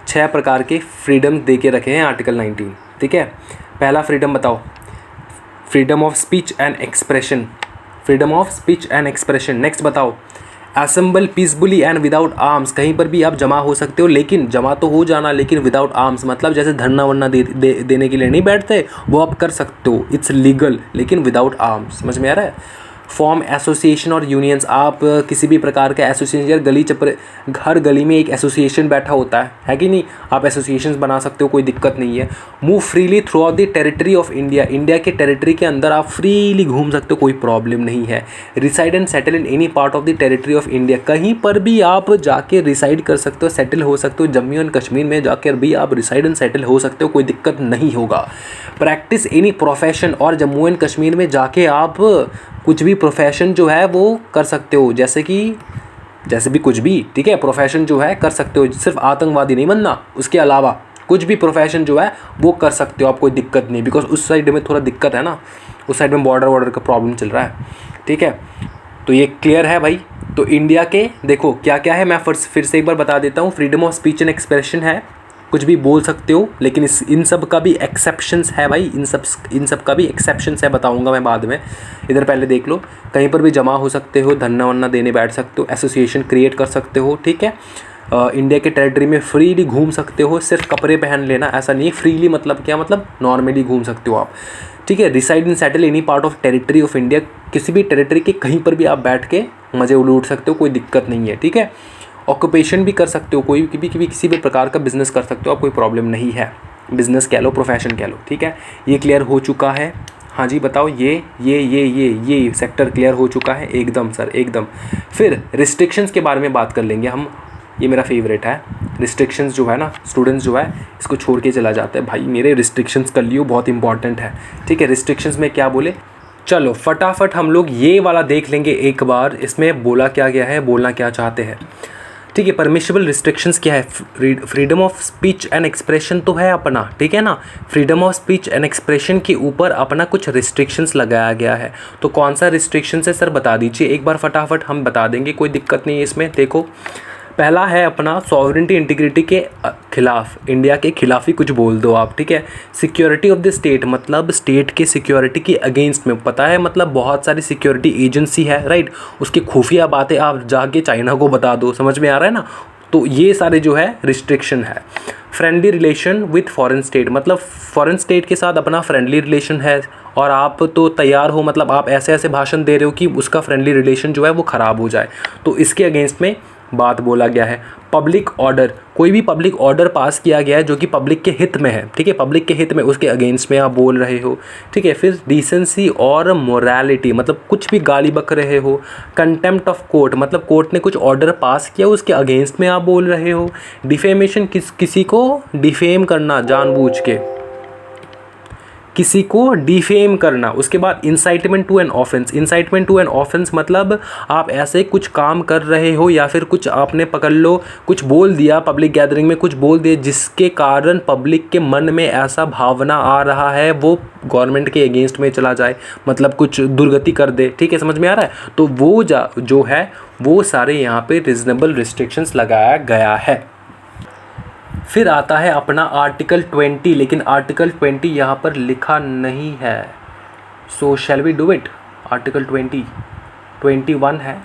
6 प्रकार के फ्रीडम दे के रखे हैं आर्टिकल 19, ठीक है। पहला फ्रीडम बताओ, freedom of speech and expression, freedom of speech and expression. Next बताओ, assemble peacefully and without arms. कहीं पर भी आप जमा हो सकते हो, लेकिन जमा तो हो जाना लेकिन विदाउट आर्म्स, मतलब जैसे धरना वरना देने के लिए नहीं बैठते, वो आप कर सकते हो, इट्स लीगल, लेकिन विदाउट आर्म्स, समझ में आ रहा है। फॉर्म एसोसिएशन और यूनियंस, आप किसी भी प्रकार का एसोसिएशन, गली चपरे, हर गली में एक एसोसिएशन बैठा होता है कि नहीं, आप एसोसिएशंस बना सकते हो, कोई दिक्कत नहीं है। Move freely through out the territory of India, India के टेरिटरी के अंदर आप फ्रीली घूम सकते हो, कोई प्रॉब्लम नहीं है। Reside and settle in any part of the territory of India, कहीं पर भी आप जाके रिसाइड कर सकते हो, सेटल हो सकते हो, जम्मू एंड कश्मीर में जाकर भी आप रिसाइड एंड सेटल हो सकते हो, कोई दिक्कत नहीं होगा। प्रैक्टिस एनी प्रोफेशन, और जम्मू एंड कश्मीर में जाके आप कुछ भी प्रोफेशन जो है वो कर सकते हो, जैसे भी कुछ भी, ठीक है, प्रोफेशन जो है कर सकते हो, सिर्फ आतंकवादी नहीं बनना, उसके अलावा कुछ भी प्रोफेशन जो है वो कर सकते हो आप, कोई दिक्कत नहीं। बिकॉज उस साइड में थोड़ा दिक्कत है ना, उस साइड में बॉर्डर का प्रॉब्लम चल रहा है, ठीक है। तो ये क्लियर है भाई। तो इंडिया के देखो क्या क्या है, मैं फिर से एक बार बता देता हूँ। Freedom of speech and expression है, कुछ भी बोल सकते हो, लेकिन इन सब का भी एक्सेप्शंस है भाई, इन सब का भी एक्सेप्शंस है, बताऊंगा मैं बाद में। इधर पहले देख लो, कहीं पर भी जमा हो सकते हो, धरना वरना देने बैठ सकते हो, एसोसिएशन क्रिएट कर सकते हो, ठीक है। इंडिया के टेरिटरी में फ्रीली घूम सकते हो, सिर्फ कपड़े पहन लेना, ऐसा नहीं है। फ्रीली मतलब क्या, मतलब नॉर्मली घूम सकते हो आप, ठीक है। Reside in settle any part of territory of India, किसी भी टेरिटरी के कहीं पर भी आप बैठ के मज़े लूट सकते हो, कोई दिक्कत नहीं है, ठीक है। ऑक्यूपेशन भी कर सकते हो, कोई भी किसी भी प्रकार का बिजनेस कर सकते हो आप, कोई प्रॉब्लम नहीं है, बिजनेस कह लो, प्रोफेशन कह लो, ठीक है। ये क्लियर हो चुका है, हाँ जी बताओ। ये सेक्टर क्लियर हो चुका है एकदम सर, एकदम। फिर रिस्ट्रिक्शंस के बारे में बात कर लेंगे हम, ये मेरा फेवरेट है। रिस्ट्रिक्शंस जो है ना, स्टूडेंट्स जो है इसको छोड़ के चला जाता है, भाई मेरे रिस्ट्रिक्शंस कर लियो, बहुत इंपॉर्टेंट है, ठीक है। रिस्ट्रिक्शंस में क्या बोले, चलो फटाफट हम लोग ये वाला देख लेंगे एक बार, इसमें बोला क्या गया है, बोलना क्या चाहते हैं। ठीक है। परमिशिबल रिस्ट्रिक्शंस क्या है? Freedom of speech and expression तो है अपना, ठीक है ना। Freedom of speech and expression के ऊपर अपना कुछ रिस्ट्रिक्शंस लगाया गया है। तो कौन सा रिस्ट्रिक्शन है सर, बता दीजिए एक बार फटाफट, हम बता देंगे, कोई दिक्कत नहीं है इसमें। देखो पहला है अपना सॉवरेनिटी इंटीग्रिटी के खिलाफ, इंडिया के खिलाफ ही कुछ बोल दो आप, ठीक है। सिक्योरिटी ऑफ द स्टेट, मतलब स्टेट के सिक्योरिटी के अगेंस्ट में, पता है मतलब बहुत सारी सिक्योरिटी एजेंसी है, राइट, उसकी खुफिया बातें आप जाके चाइना को बता दो, समझ में आ रहा है ना। तो ये सारे जो है रिस्ट्रिक्शन है। Friendly relation with foreign state, मतलब फॉरेन स्टेट के साथ अपना फ्रेंडली रिलेशन है और आप तो तैयार हो, मतलब आप ऐसे ऐसे भाषण दे रहे हो कि उसका फ्रेंडली रिलेशन जो है वो ख़राब हो जाए, तो इसके अगेंस्ट में बात बोला गया है। पब्लिक ऑर्डर, कोई भी पब्लिक ऑर्डर पास किया गया है जो कि पब्लिक के हित में है, ठीक है, पब्लिक के हित में, उसके अगेंस्ट में आप बोल रहे हो, ठीक है। फिर डिसेंसी और मोरालिटी, मतलब कुछ भी गाली बक रहे हो। कंटेम्प्ट ऑफ कोर्ट, मतलब कोर्ट ने कुछ ऑर्डर पास किया उसके अगेंस्ट में आप बोल रहे हो। डिफेमेशन, किसी को डिफेम करना, जानबूझ के किसी को डिफेम करना। उसके बाद incitement to an offence, incitement to an offence मतलब आप ऐसे कुछ काम कर रहे हो या फिर कुछ आपने पकड़ लो, कुछ बोल दिया पब्लिक गैदरिंग में, कुछ बोल दिया जिसके कारण पब्लिक के मन में ऐसा भावना आ रहा है वो गवर्नमेंट के अगेंस्ट में चला जाए, मतलब कुछ दुर्गति कर दे, ठीक है, समझ में आ रहा है। तो वो जो है वो सारे यहाँ पे रीजनेबल रिस्ट्रिक्शंस लगाया गया है। फिर आता है अपना आर्टिकल 20, लेकिन आर्टिकल 20 यहाँ पर लिखा नहीं है, so shall we do it. Article 20, 21 है,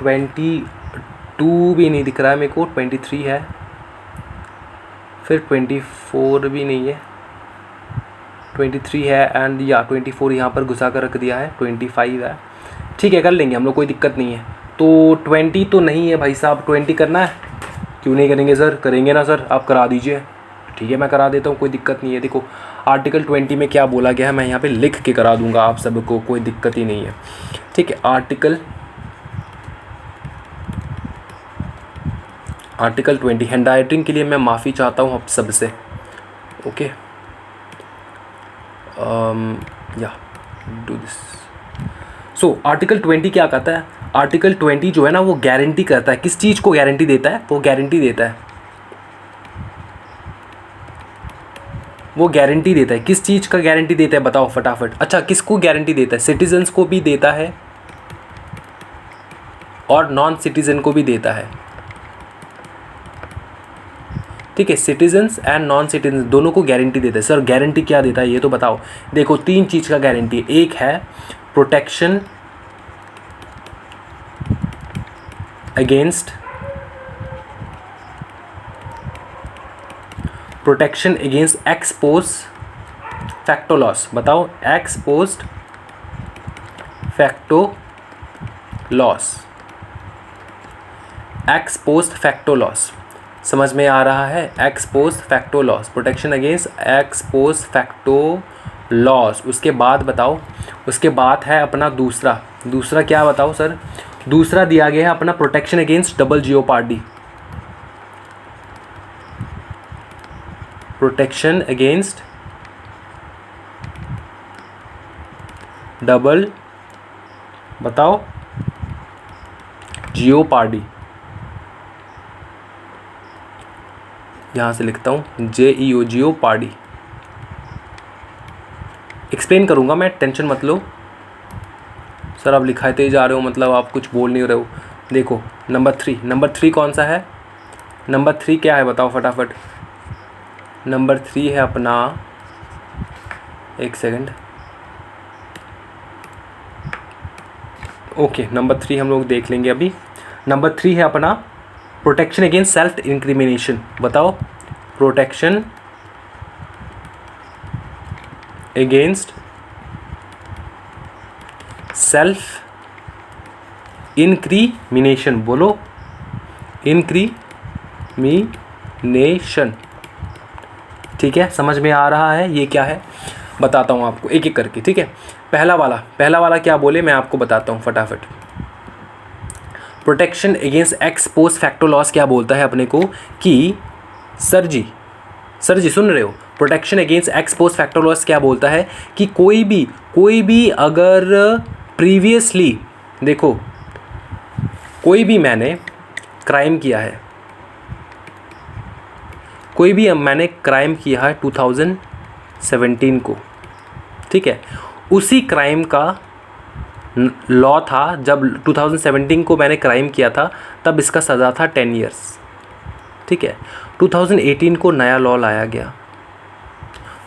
22 भी नहीं दिख रहा है मेरे को, 23 है, फिर 24 भी नहीं है, 23 है एंड या 24 यहाँ पर घुसा कर रख दिया है, 25 है, ठीक है, कर लेंगे हम लोग, कोई दिक्कत नहीं है। तो 20 तो नहीं है भाई साहब, 20 करना है, क्यों नहीं करेंगे सर, करेंगे ना सर, आप करा दीजिए, ठीक है मैं करा देता हूँ, कोई दिक्कत नहीं है। देखो आर्टिकल 20 में क्या बोला गया है, मैं यहाँ पे लिख के करा दूंगा आप सबको, कोई दिक्कत ही नहीं है, ठीक है। आर्टिकल 20, हैंड राइटिंग के लिए मैं माफ़ी चाहता हूँ आप सबसे, ओके, या डू दिस। सो आर्टिकल 20 क्या कहता है? आर्टिकल 20 जो है ना वो गारंटी करता है, किस चीज़ को गारंटी देता है? वो गारंटी देता है, वो गारंटी देता है, किस चीज़ का गारंटी देता है बताओ फटाफट। अच्छा, किसको गारंटी देता है? सिटीजन्स को भी देता है और नॉन सिटीजन को भी देता है, ठीक है, सिटीजन्स एंड नॉन सिटीजन दोनों को गारंटी देता है। सर गारंटी क्या देता है ये तो बताओ। देखो 3 चीज़ का गारंटी है, एक है protection against ex post facto laws, बताओ ex post facto laws, ex post facto laws, समझ में आ रहा है? Ex post facto laws, protection against ex post facto laws. उसके बाद बताओ, उसके बाद है अपना दूसरा क्या बताओ सर? दूसरा दिया गया है अपना protection against double jeopardy, protection against double, बताओ, जियोपार्डी, यहां से लिखता हूं JEO, जियोपार्डी, एक्सप्लेन करूंगा मैं, टेंशन मत लो सर, आप लिखाते ही जा रहे हो, मतलब आप कुछ बोल नहीं रहे हो। देखो नंबर 3 कौन सा है? नंबर 3 क्या है बताओ फटाफट। नंबर 3 है अपना, एक सेकंड, ओके, नंबर 3 हम लोग देख लेंगे अभी। नंबर 3 है अपना प्रोटेक्शन अगेंस्ट सेल्फ इंक्रिमिनेशन, बताओ, प्रोटेक्शन अगेंस्ट सेल्फ इंक्रिमिनेशन, बोलो, इंक्रिमिनेशन, ठीक है, समझ में आ रहा है ये क्या है? बताता हूँ आपको एक एक करके, ठीक है। पहला वाला क्या बोले मैं आपको बताता हूँ फटाफट। Protection against ex post facto loss क्या बोलता है अपने को कि सर जी सुन रहे हो? Protection against ex post facto loss क्या बोलता है कि कोई भी अगर प्रीवियसली, देखो कोई भी मैंने क्राइम किया है, कोई भी मैंने क्राइम किया है 2017 को, ठीक है, उसी क्राइम का लॉ था जब 2017 को मैंने क्राइम किया था, तब इसका सज़ा था 10 ईयर्स, ठीक है। 2018 को नया लॉ लाया गया,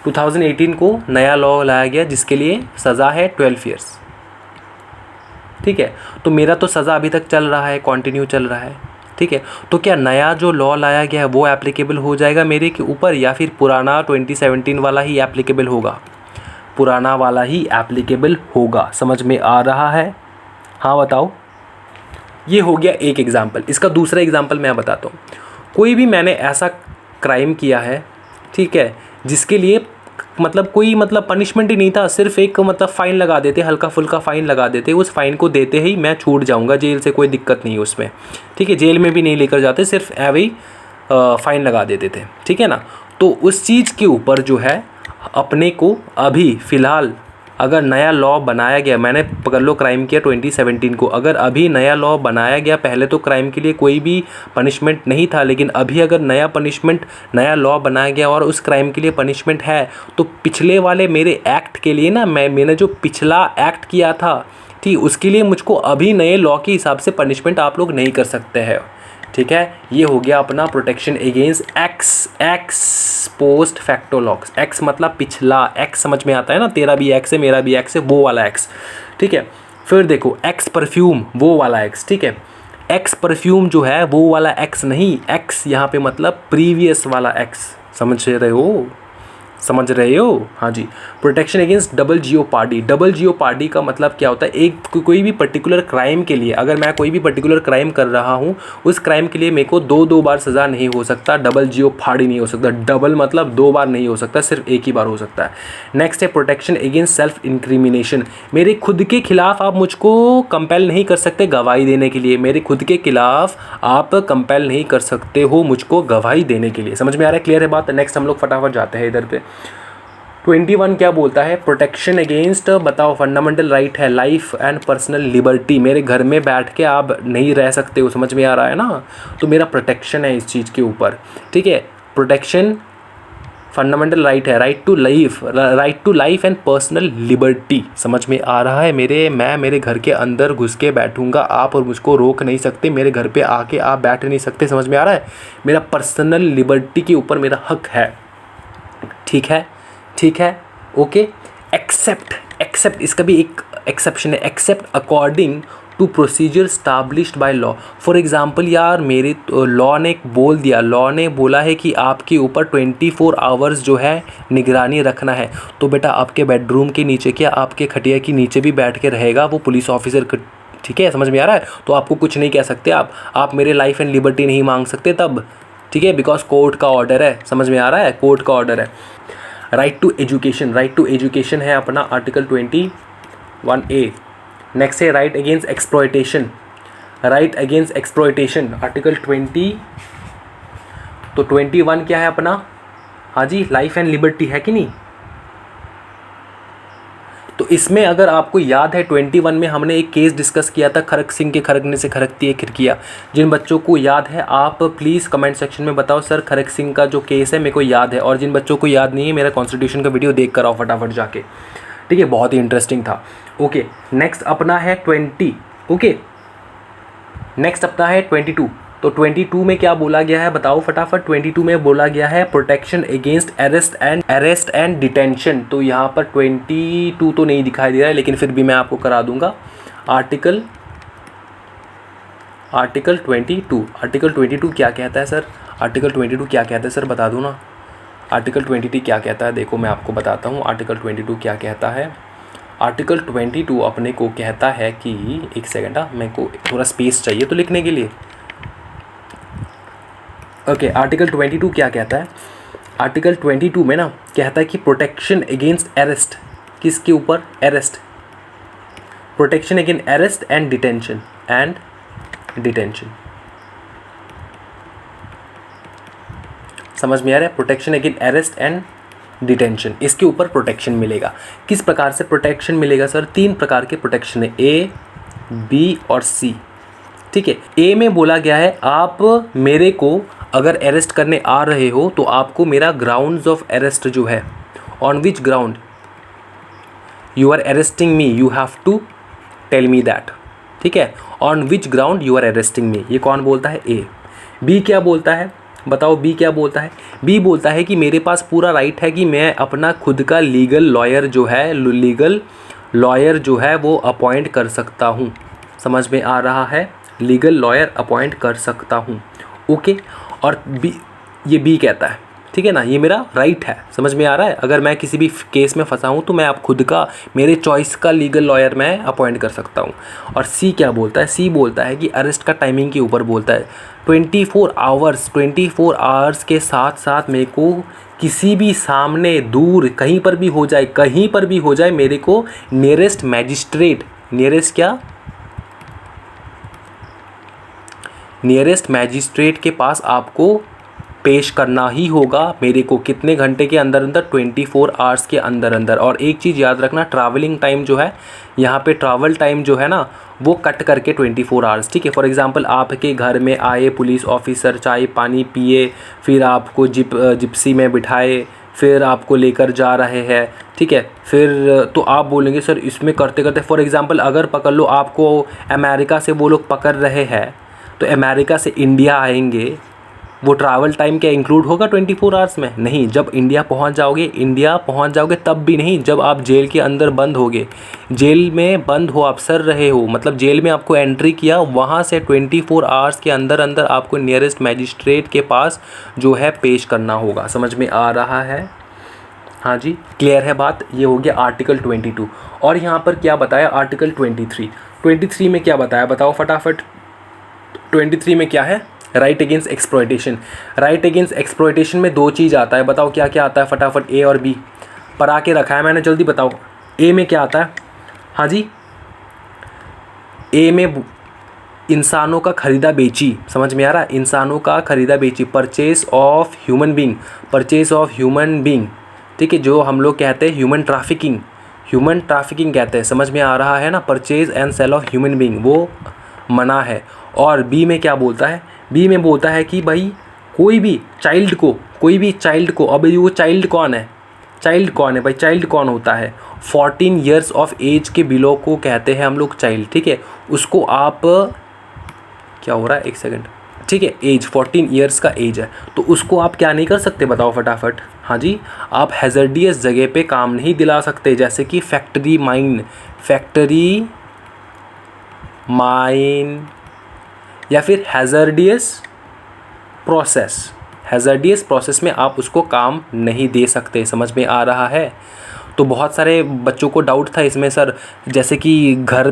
2018 को नया लॉ लाया गया जिसके लिए सज़ा है 12 ईयर्स, ठीक है। तो मेरा तो सज़ा अभी तक चल रहा है, कंटिन्यू चल रहा है, ठीक है। तो क्या नया जो लॉ लाया गया है वो एप्लीकेबल हो जाएगा मेरे के ऊपर, या फिर पुराना 2017 वाला ही एप्लीकेबल होगा? पुराना वाला ही एप्लीकेबल होगा। समझ में आ रहा है? हाँ बताओ। ये हो गया एक एग्जाम्पल। इसका दूसरा एग्जाम्पल मैं बताता हूँ। कोई भी मैंने ऐसा क्राइम किया है, ठीक है, जिसके लिए मतलब कोई मतलब पनिशमेंट ही नहीं था, सिर्फ एक मतलब फ़ाइन लगा देते, हल्का फुल्का फ़ाइन लगा देते, उस फ़ाइन को देते ही मैं छूट जाऊंगा जेल से, कोई दिक्कत नहीं है उसमें, ठीक है। जेल में भी नहीं लेकर जाते, सिर्फ ऐवे ही फ़ाइन लगा देते थे, ठीक है ना। तो उस चीज़ के ऊपर जो है अपने को अभी फ़िलहाल अगर नया लॉ बनाया गया, मैंने पकड़ लो क्राइम किया 2017 को, अगर अभी नया लॉ बनाया गया, पहले तो क्राइम के लिए कोई भी पनिशमेंट नहीं था, लेकिन अभी अगर नया लॉ बनाया गया और उस क्राइम के लिए पनिशमेंट है, तो पिछले वाले मेरे एक्ट के लिए ना, मैंने जो पिछला एक्ट किया था, ठीक, उसके लिए मुझको अभी नए लॉ के हिसाब से पनिशमेंट आप लोग नहीं कर सकते हैं, ठीक है। ये हो गया अपना protection against ex post facto laws. X मतलब पिछला, एक्स समझ में आता है ना, तेरा भी एक्स है, मेरा भी एक्स है, वो वाला एक्स, ठीक है। फिर देखो एक्स परफ्यूम, वो वाला एक्स, ठीक है। एक्स परफ्यूम जो है वो वाला एक्स नहीं, एक्स यहाँ पे मतलब प्रीवियस वाला एक्स, समझ रहे हो? समझ रहे हो? हाँ जी। Protection against double jeopardy. Double jeopardy का मतलब क्या होता है? एक कोई भी पर्टिकुलर क्राइम के लिए, अगर मैं कोई भी पर्टिकुलर क्राइम कर रहा हूँ, उस क्राइम के लिए मेरे को दो बार सज़ा नहीं हो सकता, डबल जियोपार्डी नहीं हो सकता। डबल मतलब 2 बार नहीं हो सकता, सिर्फ एक ही बार हो सकता है। नेक्स्ट है प्रोटेक्शन अगेंस्ट सेल्फ इंक्रिमिनेशन। मेरे खुद के खिलाफ आप मुझको कंपेल नहीं कर सकते गवाही देने के लिए, मेरे खुद के खिलाफ आप कंपेल नहीं कर सकते हो मुझको गवाही देने के लिए। समझ में आ रहा है? क्लियर है बात? नेक्स्ट हम लोग फटाफट जाते हैं इधर पे। 21 क्या बोलता है? प्रोटेक्शन अगेंस्ट, बताओ, फंडामेंटल राइट है लाइफ एंड पर्सनल लिबर्टी। मेरे घर में बैठ के आप नहीं रह सकते हो, समझ में आ रहा है ना? तो मेरा प्रोटेक्शन है इस चीज़ के ऊपर, ठीक है। प्रोटेक्शन फंडामेंटल राइट है, right to life and personal liberty. समझ में आ रहा है मैं मेरे घर के अंदर घुस के बैठूंगा आप और मुझको रोक नहीं सकते, मेरे घर पे आके आप बैठ नहीं सकते। समझ में आ रहा है? मेरा पर्सनल लिबर्टी के ऊपर मेरा हक है, ठीक है, ठीक है, ओके। एक्सेप्ट इसका भी एक एक्सेप्शन है, except according to procedure established by law. For example यार, मेरे लॉ ने बोल दिया, लॉ ने बोला है कि आपके ऊपर 24 आवर्स जो है निगरानी रखना है, तो बेटा आपके बेडरूम के नीचे क्या, आपके खटिया के नीचे भी बैठ के रहेगा वो पुलिस ऑफिसर, ठीक है। समझ में आ रहा है? तो आपको कुछ नहीं कह सकते, आप मेरे लाइफ एंड लिबर्टी नहीं मांग सकते तब, ठीक है, बिकॉज कोर्ट का ऑर्डर है। समझ में आ रहा है? कोर्ट का ऑर्डर है। राइट टू एजुकेशन है अपना आर्टिकल 21A। नेक्स्ट है राइट अगेंस्ट एक्सप्लॉयटेशन, आर्टिकल 20। तो 21 क्या है अपना? हाँ जी, लाइफ एंड लिबर्टी है कि नहीं? तो इसमें अगर आपको याद है 21 में हमने एक केस डिस्कस किया था, खरक सिंह के खरकने से खरकती है खिड़कियाँ। जिन बच्चों को याद है आप प्लीज़ कमेंट सेक्शन में बताओ सर खरक सिंह का जो केस है मेरे को याद है, और जिन बच्चों को याद नहीं है मेरा कॉन्स्टिट्यूशन का वीडियो देख कर आओ फटाफट जाके, ठीक है, बहुत ही इंटरेस्टिंग था। ओके, नेक्स्ट अपना है 20, ओके, नेक्स्ट अपना है 22। तो 22 में क्या बोला गया है बताओ फटाफट? 22 में बोला गया है protection against arrest and detention. तो यहाँ पर 22 तो नहीं दिखाई दे रहा है, लेकिन फिर भी मैं आपको करा दूंगा। आर्टिकल 22 क्या कहता है सर? आर्टिकल 22 क्या कहता है सर, बता दो ना। आर्टिकल 22 क्या कहता है? देखो मैं आपको बताता हूँ आर्टिकल 22 क्या कहता है। आर्टिकल 22 अपने को कहता है कि, एक सेकेंड, मेरे को थोड़ा स्पेस चाहिए तो लिखने के लिए। ओके, आर्टिकल 22 क्या कहता है? आर्टिकल 22 में ना कहता है कि प्रोटेक्शन अगेंस्ट अरेस्ट, किसके ऊपर? Arrest, protection against arrest and detention. समझ में आ रहा है? Protection against arrest and detention, इसके ऊपर प्रोटेक्शन मिलेगा। किस प्रकार से प्रोटेक्शन मिलेगा सर? 3 प्रकार के प्रोटेक्शन है, A, B और C। ठीक है। ए में बोला गया है आप मेरे को अगर अरेस्ट करने आ रहे हो तो आपको मेरा ग्राउंड्स ऑफ अरेस्ट जो है, on which ground you are arresting me you have to tell me that. ठीक है, on which ground you are arresting me, ये कौन बोलता है? ए। बी क्या बोलता है बताओ? बी क्या बोलता है? बी बोलता है कि मेरे पास पूरा राइट है कि मैं अपना खुद का लीगल लॉयर जो है वो अपॉइंट कर सकता हूँ। समझ में आ रहा है? लीगल लॉयर अपॉइंट कर सकता हूँ। ओके, और बी, ये बी कहता है, ठीक है ना, ये मेरा राइट है। समझ में आ रहा है? अगर मैं किसी भी केस में फंसा हूँ तो मैं आप खुद का, मेरे चॉइस का लीगल लॉयर मैं अपॉइंट कर सकता हूँ। और सी क्या बोलता है? सी बोलता है कि अरेस्ट का टाइमिंग के ऊपर बोलता है 24 आवर्स के साथ साथ मेरे को किसी भी सामने दूर कहीं पर भी हो जाए मेरे को नियरेस्ट मैजिस्ट्रेट के पास आपको पेश करना ही होगा मेरे को। कितने घंटे के अंदर? 24 आवर्स के अंदर। और एक चीज़ याद रखना, ट्रैवलिंग टाइम जो है यहाँ पे, ट्रैवल टाइम जो है ना वो कट करके 24 आवर्स। ठीक है, फॉर एग्जांपल आपके घर में आए पुलिस ऑफिसर, चाय पानी पिए, फिर आपको जिप्सी में बिठाए, फिर आपको लेकर जा रहे हैं। ठीक है, फिर तो आप बोलेंगे सर इसमें करते करते, फॉर एग्जांपल अगर पकड़ लो आपको अमेरिका से वो लोग पकड़ रहे हैं तो अमेरिका से इंडिया आएंगे, वो ट्रैवल टाइम क्या इंक्लूड होगा 24 आवर्स में? नहीं। जब इंडिया पहुंच जाओगे तब भी नहीं, जब आप जेल के अंदर बंद होगे, जेल में बंद हो आप, सर रहे हो, मतलब जेल में आपको एंट्री किया, वहाँ से 24 आवर्स के अंदर आपको नियरेस्ट मैजिस्ट्रेट के पास जो है पेश करना होगा। समझ में आ रहा है? हाँ जी, क्लियर है बात? ये हो गया आर्टिकल 22। और यहाँ पर क्या बताया? आर्टिकल 23 में क्या बताया बताओ फटाफट। 23 में क्या है? Right against exploitation. Right against exploitation में दो चीज़ आता है, बताओ क्या क्या आता है फटाफट? ए और बी पर आके रखा है मैंने, जल्दी बताओ। ए में क्या आता है? हाँ जी, ए में इंसानों का खरीदा बेची। समझ में आ रहा है? इंसानों का खरीदा बेची, परचेज ऑफ ह्यूमन बींग। ठीक है, जो हम लोग कहते हैं ह्यूमन ट्रैफिकिंग कहते हैं। समझ में आ रहा है ना? Purchase and sale of human being वो मना है। और बी में क्या बोलता है? बी में बोलता है कि भाई कोई भी चाइल्ड को, अब वो चाइल्ड कौन है भाई? चाइल्ड कौन होता है? 14 ईयर्स ऑफ एज के बिलो को कहते हैं हम लोग चाइल्ड। ठीक है, उसको आप, क्या हो रहा है, एक सेकंड, ठीक है, एज 14 ईयर्स का एज है, तो उसको आप क्या नहीं कर सकते बताओ फटाफट? हाँ जी, आप हैजर्डियस जगह पे काम नहीं दिला सकते, जैसे कि फैक्ट्री माइन या फिर हैजर्डियस प्रोसेस में आप उसको काम नहीं दे सकते। समझ में आ रहा है? तो बहुत सारे बच्चों को डाउट था इसमें सर, जैसे कि घर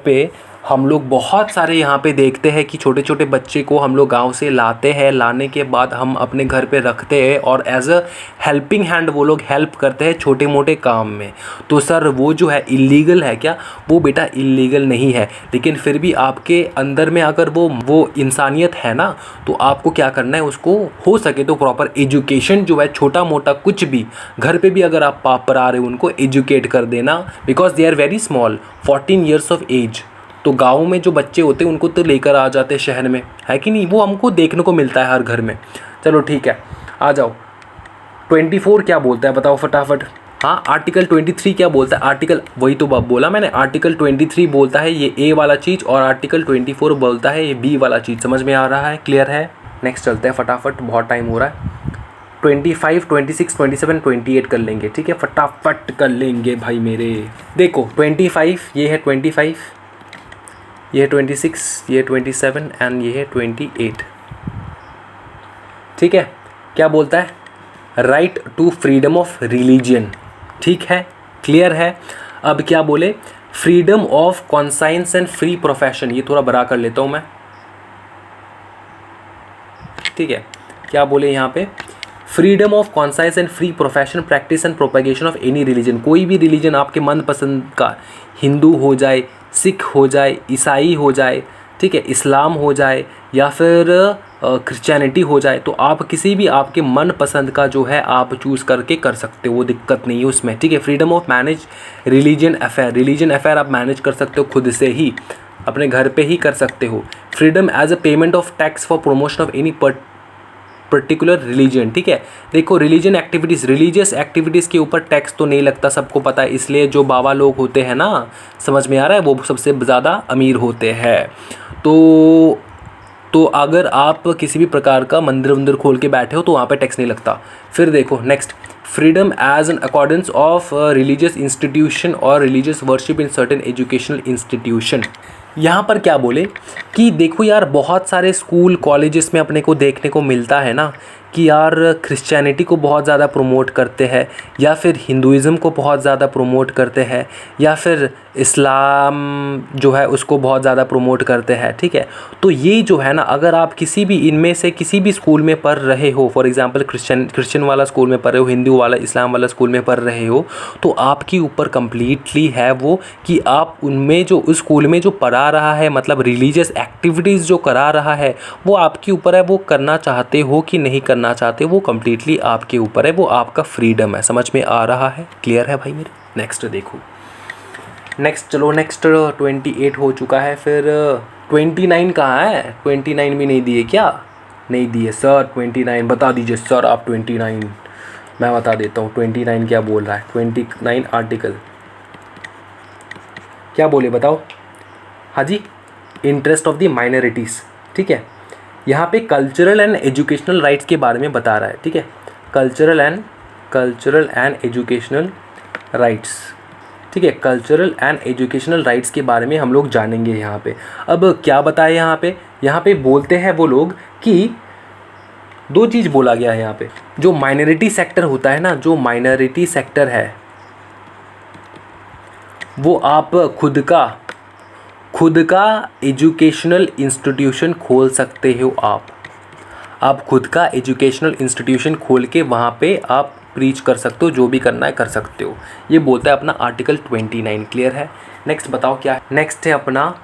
पे हम लोग बहुत सारे यहाँ पे देखते हैं कि छोटे छोटे बच्चे को हम लोग गांव से लाते हैं, लाने के बाद हम अपने घर पे रखते हैं और एज अ हेल्पिंग हैंड वो लोग हेल्प करते हैं छोटे मोटे काम में। तो सर वो जो है इलीगल है क्या? वो बेटा इलीगल नहीं है, लेकिन फिर भी आपके अंदर में अगर वो इंसानियत है ना, तो आपको क्या करना है, उसको हो सके तो प्रॉपर एजुकेशन जो है, छोटा मोटा कुछ भी घर पे भी अगर आप पाप पर आ रहे हो उनको एजुकेट कर देना, because they are very small, 14 years of age. तो गाँव में जो बच्चे होते हैं उनको तो लेकर आ जाते हैं शहर में, है कि नहीं? वो हमको देखने को मिलता है हर घर में। चलो ठीक है, आ जाओ। 24 क्या बोलता है बताओ फटाफट? हाँ, आर्टिकल 23 क्या बोलता है? आर्टिकल, वही तो बोला मैंने, आर्टिकल 23 बोलता है ये ए वाला चीज़, और आर्टिकल 24 बोलता है ये बी वाला चीज़। समझ में आ रहा है? क्लियर है? नेक्स्ट चलते हैं फटाफट, बहुत टाइम हो रहा है। 25, 26, 27, 28 कर लेंगे। ठीक है, फटाफट कर लेंगे भाई मेरे। देखो 25, ये है 25, ये है 26, ये है 27 एंड ये है 28। ठीक है, क्या बोलता है? Right to freedom of religion. ठीक है, क्लियर है? अब क्या बोले? Freedom of conscience and free profession. ये थोड़ा बड़ा कर लेता हूँ मैं। ठीक है, क्या बोले यहाँ पे? Freedom of conscience and free profession, practice and propagation of any religion. कोई भी रिलीजन आपके मनपसंद का, हिंदू हो जाए, सिख हो जाए, ईसाई हो जाए, ठीक है, इस्लाम हो जाए या फिर क्रिश्चियनिटी हो जाए, तो आप किसी भी आपके मन पसंद का जो है आप चूज़ करके कर सकते हो, वो दिक्कत नहीं है उसमें। ठीक है, freedom of manage religion affair आप मैनेज कर सकते हो खुद से ही। अपने घर पे ही कर सकते हो। Freedom as a payment of tax for promotion of any particular religion, ठीक है। देखो रिलीजन एक्टिविटीज़, रिलीजियस एक्टिविटीज़ के ऊपर टैक्स तो नहीं लगता, सबको पता है, इसलिए जो बाबा लोग होते हैं ना, समझ में आ रहा है, वो सबसे ज़्यादा अमीर होते हैं। तो अगर आप किसी भी प्रकार का मंदिर वंदिर खोल के बैठे हो तो वहाँ पे टैक्स नहीं लगता। फिर देखो next, freedom as an accordance of religious institution or religious worship in certain educational institution. यहाँ पर क्या बोले कि देखो यार, बहुत सारे स्कूल कॉलेजेस में अपने को देखने को मिलता है ना कि यार क्रिश्चियनिटी को बहुत ज़्यादा प्रमोट करते हैं, या फिर हिंदुइज़्म को बहुत ज़्यादा प्रमोट करते हैं, या फिर इस्लाम जो है उसको बहुत ज़्यादा प्रमोट करते हैं, ठीक है। तो ये जो है ना, अगर आप किसी भी इनमें से किसी भी स्कूल में पढ़ रहे हो, फॉर एग्जांपल क्रिश्चियन वाला स्कूल में पढ़ रहे हो, हिंदू वाला इस्लाम वाला स्कूल में पढ़ रहे हो, तो आपके ऊपर कम्प्लीटली है वो कि आप उनमें जो उस स्कूल में जो पढ़ा रहा है, मतलब रिलीजियस एक्टिविटीज़ जो करा रहा है, वो आपके ऊपर है, वो करना चाहते हो कि नहीं करना चाहते, वो कम्प्लीटली आपके ऊपर है, वो आपका फ्रीडम है। समझ में आ रहा है? क्लियर है भाई मेरे? नेक्स्ट देखो, नेक्स्ट चलो, नेक्स्ट 28 हो चुका है, फिर 29 कहाँ है? 29 भी नहीं दिए क्या? नहीं दिए सर। 29 बता दीजिए सर आप। 29 मैं बता देता हूँ 29 क्या बोल रहा है। 29 आर्टिकल क्या बोले बताओ? हाँ जी, इंटरेस्ट ऑफ द माइनॉरिटीज़, ठीक है। यहाँ पे कल्चरल एंड एजुकेशनल राइट्स के बारे में बता रहा है, ठीक है। कल्चरल एंड एजुकेशनल राइट्स, ठीक है। कल्चरल एंड एजुकेशनल राइट्स के बारे में हम लोग जानेंगे यहाँ पे। अब क्या बताए यहाँ पे बोलते हैं वो लोग कि दो चीज़ बोला गया है यहाँ पे। जो माइनॉरिटी सेक्टर होता है ना, जो माइनॉरिटी सेक्टर है, वो आप खुद का एजुकेशनल इंस्टीट्यूशन खोल सकते हो। आप खुद का एजुकेशनल इंस्टीट्यूशन खोल के वहाँ पे आप प्रीच कर सकते हो, जो भी करना है कर सकते हो। ये बोलता है अपना आर्टिकल 29। क्लियर है? नेक्स्ट बताओ क्या है? नेक्स्ट है अपना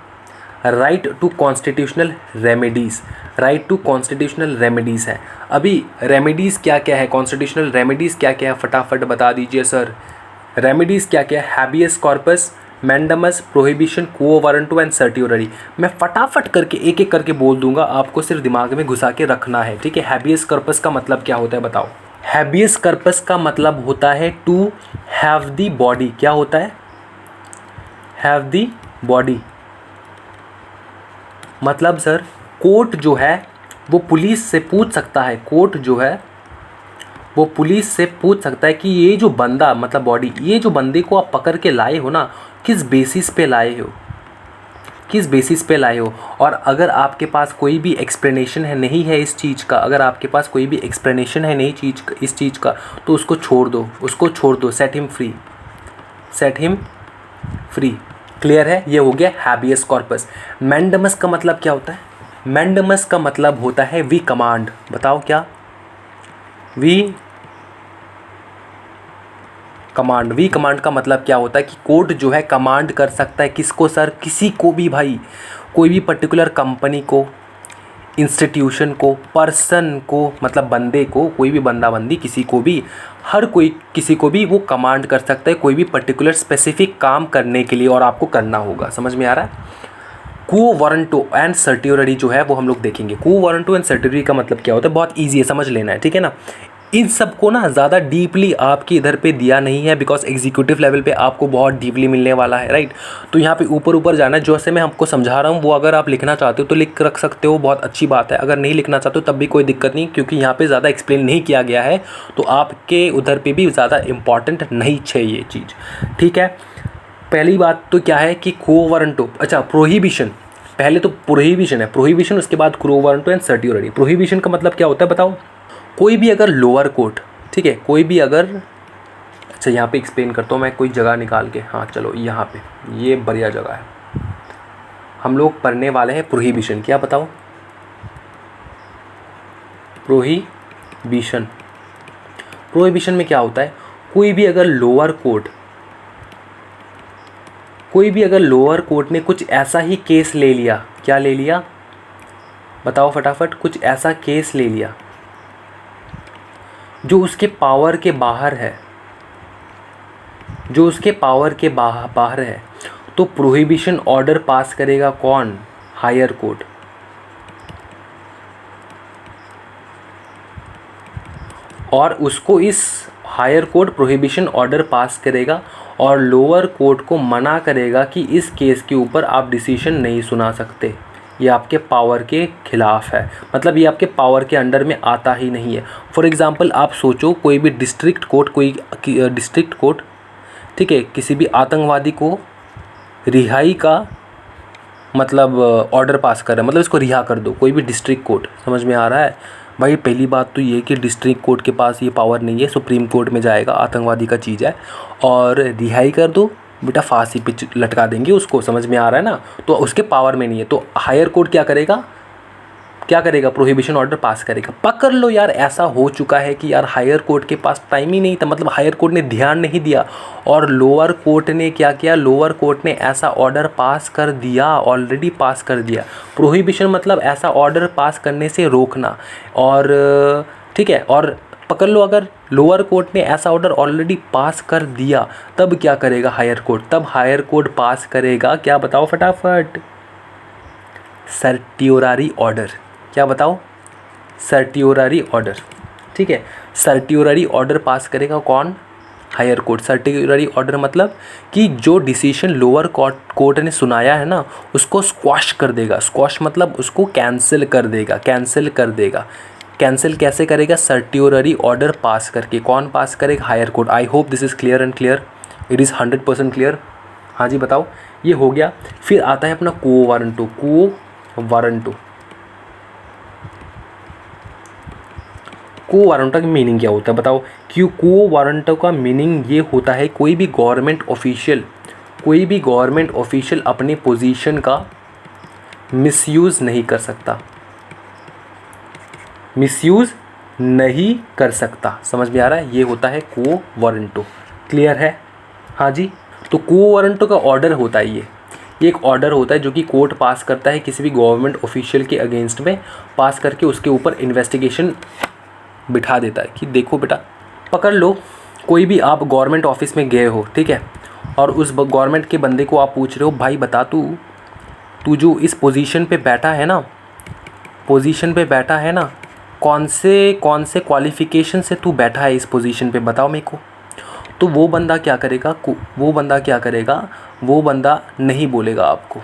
right to constitutional remedies. Right to constitutional remedies है। अभी रेमेडीज़ क्या क्या है, कॉन्स्टिट्यूशनल रेमेडीज़ क्या क्या है, फटाफट बता दीजिए सर। रेमेडीज़ क्या क्या है? Habeas corpus, mandamus, prohibition, quo warranto and certiorari. मैं फटाफट करके एक एक करके बोल दूंगा, आपको सिर्फ दिमाग में घुसा के रखना है, ठीक है। हैबियस कॉर्पस का मतलब क्या होता है बताओ? हैबियस कॉर्पस का मतलब होता है टू हैव द बॉडी। क्या होता है? Have the body. मतलब सर, कोर्ट जो है वो पुलिस से पूछ सकता है, कोर्ट जो है वो पुलिस से पूछ सकता है कि ये जो बंदा, मतलब बॉडी, ये जो बंदे को आप पकड़ के लाए हो ना, किस बेसिस पे लाए हो, किस बेसिस पे लाए हो। और अगर आपके पास कोई भी एक्सप्लेनेशन है नहीं है इस चीज़ का, अगर आपके पास कोई भी एक्सप्लेनेशन है नहीं इस चीज़ का, तो उसको छोड़ दो, उसको छोड़ दो। Set him free, set him free. Clear है? ये हो गया हैबियस कॉर्पस। मैंडमस का मतलब क्या होता है? मैंडमस का मतलब होता है वी कमांड। बताओ क्या? We command. वी कमांड का मतलब क्या होता है कि कोर्ट जो है कमांड कर सकता है किसको सर? किसी को भी भाई, कोई भी पर्टिकुलर कंपनी को, इंस्टीट्यूशन को, पर्सन को, मतलब बंदे को, कोई भी बंदा बंदी, किसी को भी, हर कोई किसी को भी वो कमांड कर सकता है कोई भी पर्टिकुलर स्पेसिफिक काम करने के लिए, और आपको करना होगा। समझ में आ रहा है? क्वो वारंटो एंड सर्टियोररी जो है वो हम लोग देखेंगे। क्वो वारंटो एंड सर्टियोररी का मतलब क्या होता है? बहुत ईजी है, समझ लेना है, ठीक है ना। इन सबको ना ज़्यादा डीपली आपके इधर पे दिया नहीं है, बिकॉज एग्जीक्यूटिव लेवल पे आपको बहुत डीपली मिलने वाला है, राइट। तो यहाँ पे ऊपर जाना है। जैसे मैं आपको समझा रहा हूँ वो अगर आप लिखना चाहते हो तो लिख रख सकते हो, बहुत अच्छी बात है। अगर नहीं लिखना चाहते हो तब भी कोई दिक्कत नहीं, क्योंकि यहाँ पे ज़्यादा एक्सप्लेन नहीं किया गया है, तो आपके उधर पर भी ज़्यादा इंपॉर्टेंट नहीं चाहिए चीज़, ठीक है। पहली बात तो क्या है कि क्वो वारंटो, अच्छा प्रोहिबिशन, पहले तो प्रोहिबिशन है, प्रोहिबिशन, उसके बाद क्वो वारंटो एंड सर्टियोररी। प्रोहिबिशन का मतलब क्या होता है बताओ? कोई भी अगर लोअर कोर्ट, ठीक है, कोई भी अगर, अच्छा यहाँ पे एक्सप्लेन करता हूँ मैं कोई जगह निकाल के। हाँ चलो, यहाँ पे ये बढ़िया जगह है, हम लोग पढ़ने वाले हैं प्रोहिबिशन। क्या बताओ? प्रोहिबिशन। प्रोहिबिशन में क्या होता है? कोई भी अगर लोअर कोर्ट ने कुछ ऐसा ही केस ले लिया, क्या ले लिया बताओ फटाफट? कुछ ऐसा केस ले लिया जो उसके पावर के बाहर है, जो उसके पावर के बाहर है, तो प्रोहिबिशन ऑर्डर पास करेगा कौन? Higher court. और उसको इस higher court prohibition order pass करेगा और लोअर कोर्ट को मना करेगा कि इस केस के ऊपर आप डिसीजन नहीं सुना सकते, ये आपके पावर के खिलाफ है, मतलब ये आपके पावर के अंडर में आता ही नहीं है। फॉर एग्ज़ाम्पल आप सोचो कोई भी डिस्ट्रिक्ट कोर्ट ठीक है, किसी भी आतंकवादी को रिहाई का मतलब ऑर्डर पास कर रहा है, मतलब इसको रिहा कर दो, कोई भी डिस्ट्रिक्ट कोर्ट, समझ में आ रहा है भाई? पहली बात तो ये कि डिस्ट्रिक्ट कोर्ट के पास ये पावर नहीं है, सुप्रीम कोर्ट में जाएगा, आतंकवादी का चीज़ है, और रिहाई कर दो बेटा, फांसी पे लटका देंगे उसको, समझ में आ रहा है ना? तो उसके पावर में नहीं है। तो हायर कोर्ट क्या करेगा? प्रोहिबिशन ऑर्डर पास करेगा। पकड़ लो यार, ऐसा हो चुका है कि यार हायर कोर्ट के पास टाइम ही नहीं था, मतलब हायर कोर्ट ने ध्यान नहीं दिया और लोअर कोर्ट ने क्या किया? लोअर कोर्ट ने ऐसा ऑर्डर पास कर दिया, ऑलरेडी पास कर दिया। प्रोहिबिशन मतलब ऐसा ऑर्डर पास करने से रोकना, और ठीक है, और पकड़ लो अगर लोअर कोर्ट ने ऐसा ऑर्डर ऑलरेडी पास कर दिया, तब क्या करेगा हायर कोर्ट? तब हायर कोर्ट पास करेगा क्या? बताओ फटाफट। Certiorari order. क्या बताओ? Certiorari order. ठीक है, सर्टियोरारी ऑर्डर पास करेगा कौन? Higher court. सर्टियोरारी ऑर्डर मतलब कि जो डिसीजन लोअर कोर्ट ने सुनाया है ना, उसको स्क्वॉश कर देगा। स्क्वॉश मतलब उसको कैंसिल कर देगा, कैंसिल कैसे करेगा? सर्टियोररी ऑर्डर पास करके। कौन पास करेगा? Higher court. I hope this is clear and clear, it is 100% clear. हाँ जी बताओ, ये हो गया। फिर आता है अपना को वारंटो का मीनिंग क्या होता है बताओ? को वारंटो का मीनिंग ये होता है कोई भी गवर्नमेंट ऑफिशियल अपने पोजीशन का मिसयूज़ नहीं कर सकता, समझ में आ रहा है? ये होता है को वारंटो। क्लियर है? हाँ जी। तो को वारंटो का ऑर्डर होता है, ये एक ऑर्डर होता है जो कि कोर्ट पास करता है किसी भी गवर्नमेंट ऑफिशियल के अगेंस्ट में, पास करके उसके ऊपर इन्वेस्टिगेशन बिठा देता है कि देखो बेटा, पकड़ लो कोई भी आप गवर्नमेंट ऑफिस में गए हो, ठीक है, और उस गवर्नमेंट के बंदे को आप पूछ रहे हो, भाई बता तू जो इस पोजीशन पे बैठा है ना, कौन से क्वालिफ़िकेशन से तू बैठा है इस पोजीशन पे, बताओ मेरे को। तो वो बंदा क्या करेगा? वो बंदा नहीं बोलेगा आपको।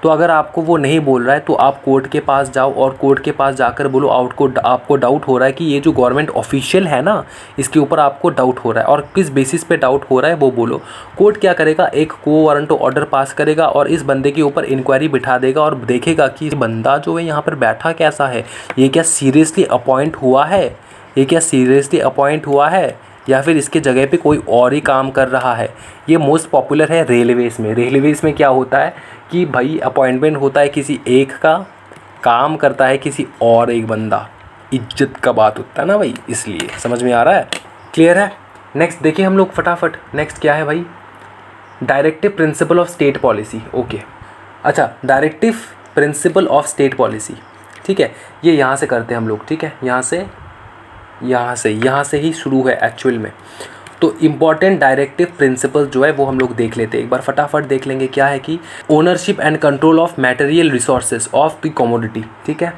तो अगर आपको वो नहीं बोल रहा है तो आप कोर्ट के पास जाओ और कोर्ट के पास जाकर बोलो आपको डाउट हो रहा है कि ये जो गवर्नमेंट ऑफिशियल है ना, इसके ऊपर आपको डाउट हो रहा है, और किस बेसिस पे डाउट हो रहा है वो बोलो। कोर्ट क्या करेगा? एक को वारंटो ऑर्डर पास करेगा और इस बंदे के ऊपर इंक्वायरी बिठा देगा और देखेगा कि बंदा जो है यहाँ पर बैठा कैसा है, ये क्या सीरियसली अपॉइंट हुआ है या फिर इसके जगह पे कोई और ही काम कर रहा है। ये मोस्ट पॉपुलर है रेलवेज़ में क्या होता है कि भाई अपॉइंटमेंट होता है किसी एक का, काम करता है किसी और एक बंदा, इज्जत का बात होता है ना भाई, इसलिए। समझ में आ रहा है? क्लियर है? नेक्स्ट देखिए हम लोग फटाफट, नेक्स्ट क्या है भाई? Directive principle of state policy. Okay, अच्छा, directive principle of state policy, ठीक है, ये यहाँ से करते हैं हम लोग, ठीक है, यहाँ से ही शुरू है एक्चुअल में। तो इम्पॉर्टेंट डायरेक्टिव प्रिंसिपल जो है वो हम लोग देख लेते हैं, एक बार फटाफट देख लेंगे। क्या है कि ownership and control of material resources of the commodity, ठीक है।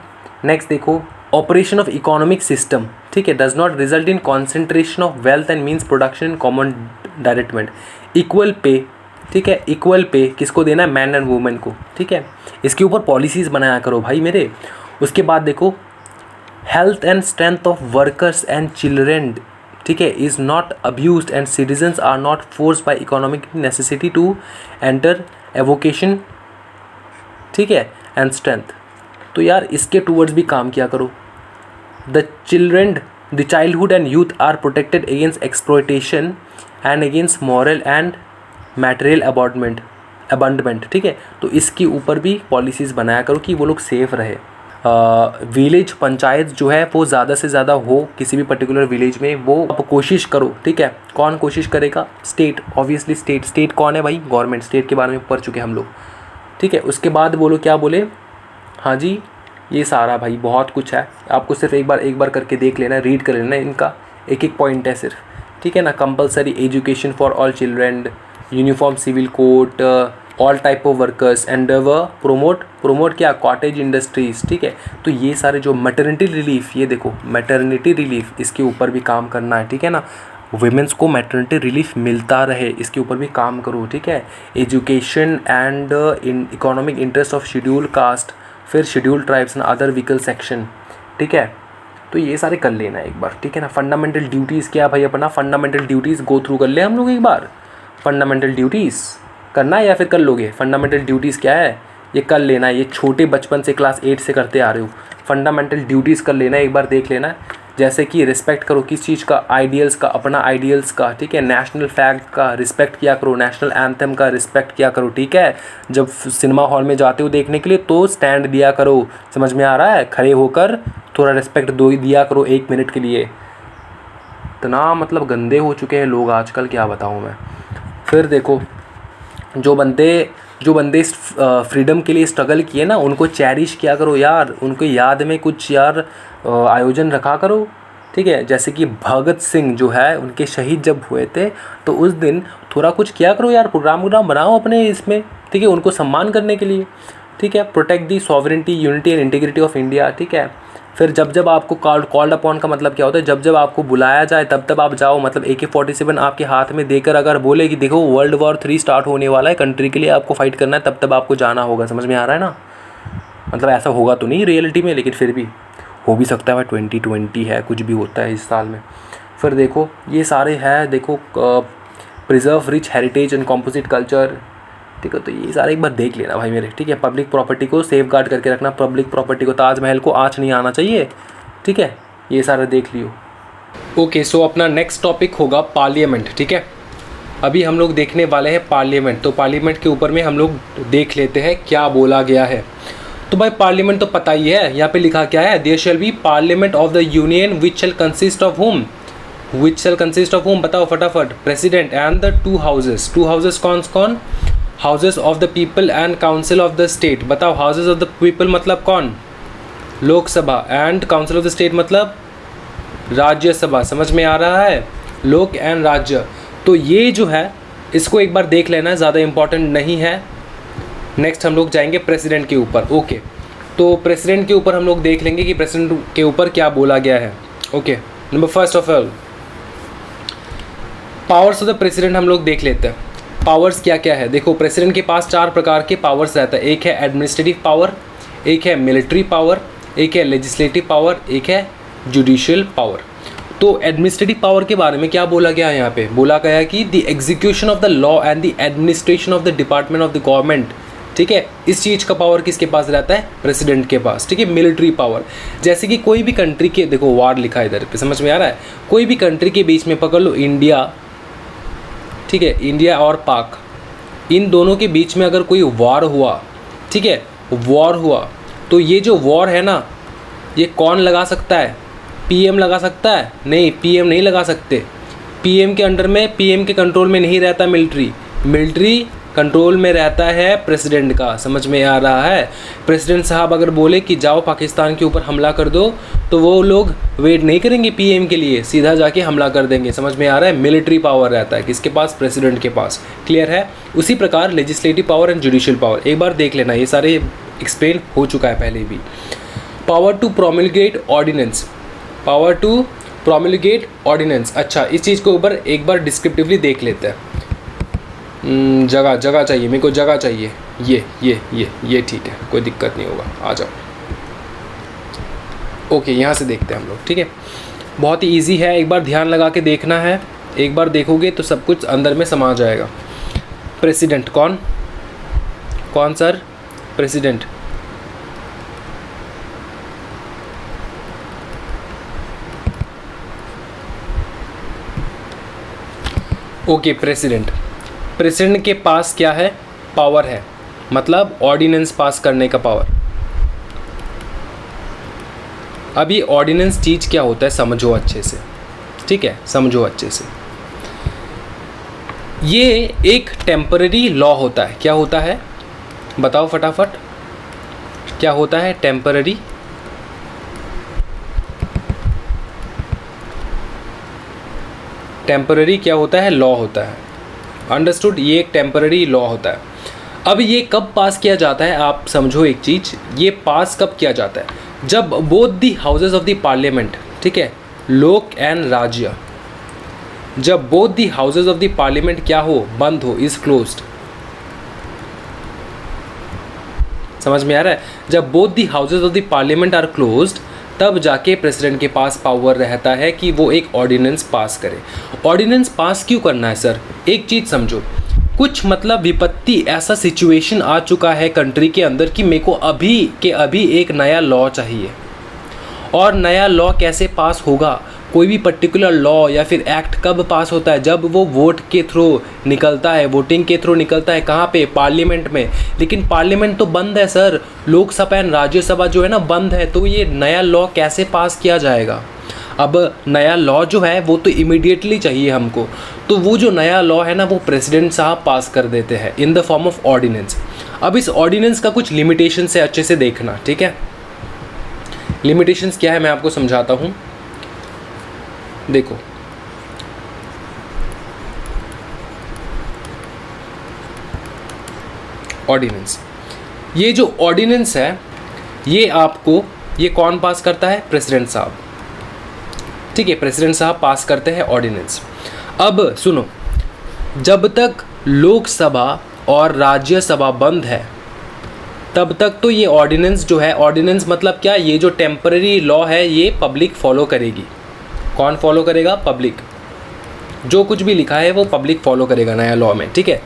नेक्स्ट देखो, ऑपरेशन ऑफ इकोनॉमिक सिस्टम, ठीक है, does not result in concentration of wealth and means production in common detriment. Equal pay, ठीक है, इक्वल पे किसको देना है? मैन एंड वुमेन को, ठीक है। इसके ऊपर पॉलिसीज़ बनाया करो भाई मेरे। उसके बाद देखो, health and strength of workers and children, ठीक है, is not abused and citizens are not forced by economic necessity to enter avocation, ठीक है, एंड स्ट्रेंथ। तो यार इसके टूवर्ड्स भी काम किया करो। The childhood and youth are protected against exploitation and against moral and material abandonment, ठीक है। तो इसके ऊपर भी पॉलिसीज़ बनाया करो कि वो लोग सेफ रहे। विलेज पंचायत जो है वो ज़्यादा से ज़्यादा हो किसी भी पर्टिकुलर विलेज में, वो आप कोशिश करो, ठीक है। कौन कोशिश करेगा? स्टेट, ऑब्वियसली स्टेट कौन है भाई? गवर्नमेंट। स्टेट के बारे में पढ़ चुके हम लोग, ठीक है। उसके बाद बोलो, क्या बोले? हाँ जी, ये सारा भाई बहुत कुछ है, आपको सिर्फ एक बार करके देख लेना, रीड कर लेना, इनका एक पॉइंट है सिर्फ, ठीक है ना। Compulsory education for all children, uniform civil code, all type of workers, endeavour, promote क्या, कॉटेज इंडस्ट्रीज़, ठीक है। तो ये सारे जो मैटरनिटी रिलीफ, ये देखो मैटरनिटी रिलीफ, इसके ऊपर भी काम करना है, ठीक है ना। वुमेंस को मैटरनिटी रिलीफ मिलता रहे, इसके ऊपर भी काम करो, ठीक है। Education and in economic interest of schedule caste, फिर schedule tribes and other weaker section, ठीक है। तो ये सारे कर लेना एक बार, ठीक है ना। फंडामेंटल ड्यूटीज़ क्या भाई, अपना फंडामेंटल ड्यूटीज़ गो थ्रू कर ले हम लोग एक बार। फंडामेंटल ड्यूटीज़ करना है या फिर कर लोगे? फंडामेंटल ड्यूटीज़ क्या है, ये कर लेना है, ये छोटे बचपन से क्लास 8 से करते आ रहे हो। फंडामेंटल ड्यूटीज़ कर लेना है एक बार, देख लेना है। जैसे कि रिस्पेक्ट करो किस चीज़ का, आइडियल्स का, अपना आइडियल्स का, ठीक है। नेशनल फ्लैग का रिस्पेक्ट किया करो, नेशनल एंथम का रिस्पेक्ट किया करो, ठीक है। जब सिनेमा हॉल में जाते हो देखने के लिए तो स्टैंड दिया करो, समझ में आ रहा है, खड़े होकर थोड़ा रिस्पेक्ट दिया करो 1 मिनट के लिए। इतना मतलब गंदे हो चुके हैं लोग आजकल, क्या बताऊँ मैं। फिर देखो जो बंदे इस फ्रीडम के लिए स्ट्रगल किए ना, उनको चेरिश किया करो यार, उनके याद में कुछ यार आयोजन रखा करो, ठीक है। जैसे कि भगत सिंह जो है, उनके शहीद जब हुए थे तो उस दिन थोड़ा कुछ किया करो यार, प्रोग्राम बनाओ अपने इसमें, ठीक है, उनको सम्मान करने के लिए, ठीक है। Protect the sovereignty, unity and integrity of India, ठीक है। फिर जब आपको कॉल्ड अपॉन का मतलब क्या होता है, जब आपको बुलाया जाए तब आप जाओ। मतलब AK-47 आपके हाथ में देकर अगर बोले कि देखो World War 3 स्टार्ट होने वाला है, कंट्री के लिए आपको फाइट करना है, तब आपको जाना होगा, समझ में आ रहा है ना। मतलब ऐसा होगा तो नहीं रियलिटी में, लेकिन फिर भी हो भी सकता है। 2020 है, कुछ भी होता है इस साल में। फिर देखो ये सारे हैं, देखो preserve rich heritage and composite culture, ठीक है। तो ये सारे एक बार देख लेना भाई मेरे, ठीक है। पब्लिक प्रॉपर्टी को सेफ गार्ड करके रखना, पब्लिक प्रॉपर्टी को, ताजमहल को आँच नहीं आना चाहिए, ठीक है। ये सारे देख लियो। ओके, सो अपना नेक्स्ट टॉपिक होगा पार्लियामेंट, ठीक है। अभी हम लोग देखने वाले हैं पार्लियामेंट। तो पार्लियामेंट के ऊपर में हम लोग देख लेते हैं क्या बोला गया है। तो भाई पार्लियामेंट तो पता ही है, यहाँ पे लिखा क्या है, there shall be parliament of the union which shall consist of home, बताओ फटाफट। President and the 2 houses. 2 houses कौन कौन? Houses of the people and council of the state. बताओ हाउसेस ऑफ द पीपल मतलब कौन? Lok Sabha. And council of the state मतलब राज्यसभा। समझ में आ रहा है, लोक एंड राज्य। तो ये जो है इसको एक बार देख लेना, ज़्यादा इंपॉर्टेंट नहीं है। नेक्स्ट हम लोग जाएंगे प्रेसिडेंट के ऊपर। ओके, तो प्रेसिडेंट के ऊपर हम लोग देख लेंगे कि प्रेसिडेंट के ऊपर क्या बोला गया है। Okay, number first of all powers of the president हम लोग देख लेते हैं। पावर्स क्या क्या है, देखो प्रेसिडेंट के पास 4 प्रकार के पावर्स रहता है। एक है एडमिनिस्ट्रेटिव पावर, एक है मिलिट्री पावर, एक है लेजिस्लेटिव पावर, एक है जुडिशियल पावर। तो एडमिनिस्ट्रेटिव पावर के बारे में क्या बोला गया है, यहाँ पे बोला गया है कि the execution of the law and the administration of the department of the government, ठीक है। इस चीज़ का पावर किसके पास रहता है? प्रेसिडेंट के पास, ठीक है। मिलिट्री पावर, जैसे कि कोई भी कंट्री के, देखो वार लिखा है इधर पे, समझ में आ रहा है, कोई भी कंट्री के बीच में पकड़ लो, इंडिया, ठीक है, इंडिया और पाक, इन दोनों के बीच में अगर कोई वॉर हुआ, ठीक है, वॉर हुआ, तो ये जो वॉर है ना, ये कौन लगा सकता है? PM लगा सकता है? नहीं, PM नहीं लगा सकते। PM के अंडर में, PM के कंट्रोल में नहीं रहता मिलिट्री कंट्रोल में रहता है प्रेसिडेंट का। समझ में आ रहा है? प्रेसिडेंट साहब अगर बोले कि जाओ पाकिस्तान के ऊपर हमला कर दो, तो वो लोग वेट नहीं करेंगे PM के लिए, सीधा जाके हमला कर देंगे। समझ में आ रहा है? मिलिट्री पावर रहता है किसके पास? प्रेसिडेंट के पास। क्लियर है? उसी प्रकार legislative power and judicial power एक बार देख लेना, ये सारे एक्सप्लेन हो चुका है पहले भी। Power to promulgate ordinance, power to promulgate ordinance. अच्छा, इस चीज़ के ऊपर एक बार डिस्क्रिप्टिवली देख लेते हैं। जगह चाहिए मेरे को, जगह चाहिए। ये ठीक है, कोई दिक्कत नहीं होगा, आ जाओ। ओके, यहाँ से देखते हैं हम लोग, ठीक है। बहुत ही ईजी है, एक बार ध्यान लगा के देखना है, एक बार देखोगे तो सब कुछ अंदर में समा जाएगा। प्रेसिडेंट कौन सर? प्रेसिडेंट ओके, प्रेसिडेंट के पास क्या है? पावर है, मतलब ऑर्डिनेंस पास करने का पावर। अभी ऑर्डिनेंस चीज़ क्या होता है समझो अच्छे से, ठीक है, समझो अच्छे से। ये एक टेम्पररी लॉ होता है। क्या होता है बताओ फटाफट, क्या होता है? टेम्पररी क्या होता है? लॉ होता है। अंडरस्टूड? ये एक टेम्पररी लॉ होता है। अब ये कब पास किया जाता है, आप समझो एक चीज़, ये पास कब किया जाता है, जब both the houses of the parliament, ठीक है, लोक एंड राज्य, जब both the houses of the parliament क्या हो, बंद हो, इज क्लोज्ड। समझ में आ रहा है? जब both the houses of the parliament are closed, तब जाके प्रेसिडेंट के पास पावर रहता है कि वो एक ऑर्डिनेंस पास करे। ऑर्डिनेंस पास क्यों करना है सर? एक चीज़ समझो, कुछ मतलब विपत्ति, ऐसा सिचुएशन आ चुका है कंट्री के अंदर कि मेरे को अभी के अभी एक नया लॉ चाहिए। और नया लॉ कैसे पास होगा? कोई भी पर्टिकुलर लॉ या फिर एक्ट कब पास होता है? जब वो वोट के थ्रू निकलता है, वोटिंग के थ्रू निकलता है। कहाँ पे? पार्लियामेंट में। लेकिन पार्लियामेंट तो बंद है सर, लोकसभा एंड राज्यसभा जो है ना बंद है, तो ये नया लॉ कैसे पास किया जाएगा? अब नया लॉ जो है वो तो इमीडिएटली चाहिए हमको, तो वो जो नया लॉ है ना वो प्रेसिडेंट साहब पास कर देते हैं in the form of ordinance. अब इस ऑर्डिनेंस का कुछ लिमिटेशन से अच्छे से देखना, ठीक है? लिमिटेशंस क्या है मैं आपको समझाता हूँ। देखो, ऑर्डिनेंस, ये जो ऑर्डिनेंस है ये आपको, ये कौन पास करता है? प्रेसिडेंट साहब, ठीक है, प्रेसिडेंट साहब पास करते हैं ऑर्डिनेंस। अब सुनो, जब तक लोकसभा और राज्यसभा बंद है तब तक तो ये ऑर्डिनेंस जो है, ऑर्डिनेंस मतलब क्या? ये जो टेम्पररी लॉ है ये पब्लिक फॉलो करेगी। कौन फॉलो करेगा? पब्लिक। जो कुछ भी लिखा है वो पब्लिक फॉलो करेगा नया लॉ में, ठीक है?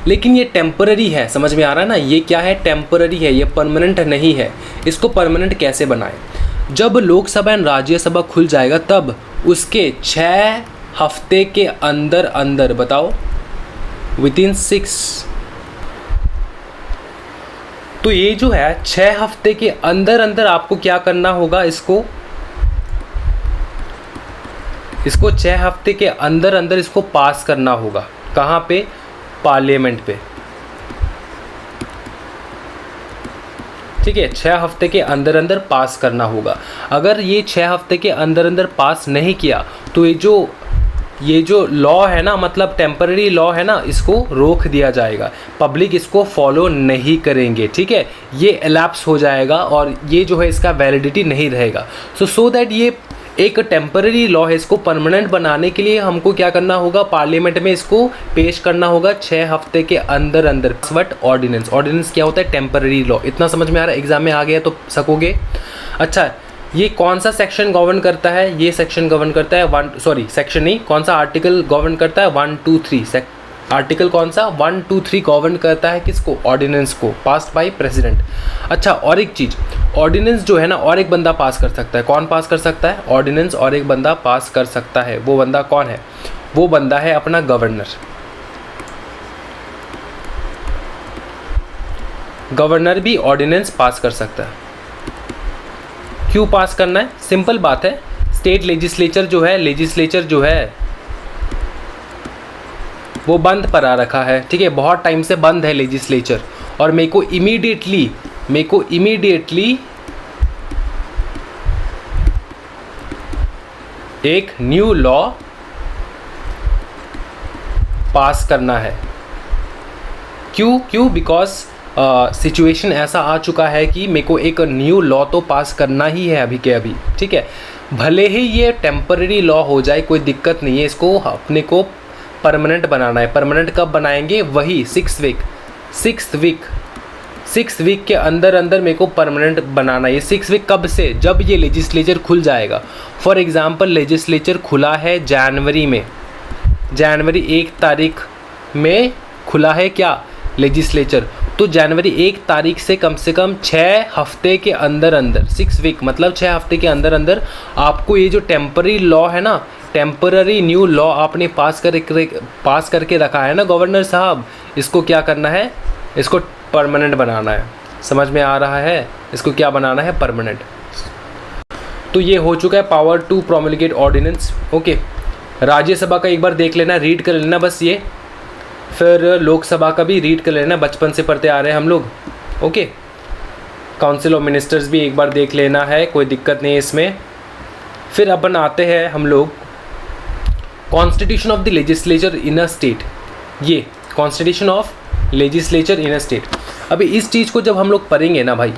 लेकिन ये टेम्पररी है, समझ में आ रहा है ना? ये क्या है? टेम्पररी है, ये परमानेंट नहीं है। इसको परमानेंट कैसे बनाएं? जब लोकसभा एंड राज्यसभा खुल जाएगा तब उसके 6 हफ्ते के अंदर अंदर, बताओ, विदिन 6, तो ये जो है 6 हफ्ते के अंदर अंदर आपको क्या करना होगा? इसको 6 हफ्ते के अंदर अंदर इसको पास करना होगा। कहाँ पे? पार्लियामेंट पे, ठीक है? 6 हफ्ते के अंदर अंदर पास करना होगा। अगर ये 6 हफ्ते के अंदर अंदर पास नहीं किया तो ये जो लॉ है ना, मतलब टेम्पररी लॉ है ना, इसको रोक दिया जाएगा। पब्लिक इसको फॉलो नहीं करेंगे, ठीक है? ये एलैप्स हो जाएगा और ये जो है इसका वैलिडिटी नहीं रहेगा। सो दैट ये एक टेम्पररी लॉ है, इसको परमानेंट बनाने के लिए हमको क्या करना होगा? पार्लियामेंट में इसको पेश करना होगा 6 हफ्ते के अंदर अंदर। बट ऑर्डिनेंस, ऑर्डिनेंस क्या होता है? Temporary law. इतना समझ में आ रहा है? एग्जाम में आ गया तो सकोगे। अच्छा, ये कौन सा सेक्शन गवर्न करता है? ये सेक्शन गवर्न करता है सेक्शन नहीं, कौन सा आर्टिकल गवर्न करता है? 1, 2, 3। आर्टिकल कौन सा? 1, 2, 3 गवर्न करता है किसको? ऑर्डिनेंस को, पास्ड बाय प्रेसिडेंट। अच्छा, और एक चीज़, ऑर्डिनेंस जो है ना और एक बंदा पास कर सकता है। कौन पास कर सकता है? ऑर्डिनेंस और एक बंदा पास कर सकता है। वो बंदा कौन है? वो बंदा है अपना गवर्नर। गवर्नर भी ऑर्डिनेंस पास कर सकता है। क्यों पास करना है? सिंपल बात है, स्टेट लेजिस्लेचर जो है वो बंद पड़ा रखा है, ठीक है? बहुत टाइम से बंद है लेजिस्लेचर, और मेरे को इमीडिएटली एक न्यू लॉ पास करना है। क्यों? बिकॉज सिचुएशन ऐसा आ चुका है कि मेरे को एक न्यू लॉ तो पास करना ही है अभी के अभी, ठीक है? भले ही ये टेम्पररी लॉ हो जाए कोई दिक्कत नहीं है, इसको अपने को परमानेंट बनाना है। परमानेंट कब बनाएंगे? वही 6 वीक के अंदर अंदर मेरे को परमानेंट बनाना है। ये 6 वीक कब से? जब ये लेजिस्लेचर खुल जाएगा। फॉर एग्जांपल, लेजिस्लेचर खुला है जनवरी में, जनवरी 1 तारीख में खुला है क्या लेजिस्लेचर, तो जनवरी 1 तारीख से कम 6 हफ्ते के अंदर अंदर, 6 वीक मतलब 6 हफ्ते के अंदर अंदर आपको ये जो टेम्पररी लॉ है ना, टेम्पररी न्यू लॉ आपने पास करके रखा है ना गवर्नर साहब, इसको क्या करना है? इसको परमानेंट बनाना है। समझ में आ रहा है? इसको क्या बनाना है? परमानेंट। तो ये हो चुका है power to promulgate ordinance. Okay, Rajya Sabha का एक बार देख लेना, रीड कर लेना बस ये, फिर लोकसभा का भी रीड कर लेना, बचपन से पढ़ते आ रहे हैं हम लोग। ओके, काउंसिल ऑफ मिनिस्टर्स भी एक बार देख लेना है, कोई दिक्कत नहीं है इसमें। फिर अपन आते हैं हम लोग constitution of the legislature in a state. ये constitution of legislature in a state. अभी इस चीज़ को जब हम लोग पढ़ेंगे ना भाई,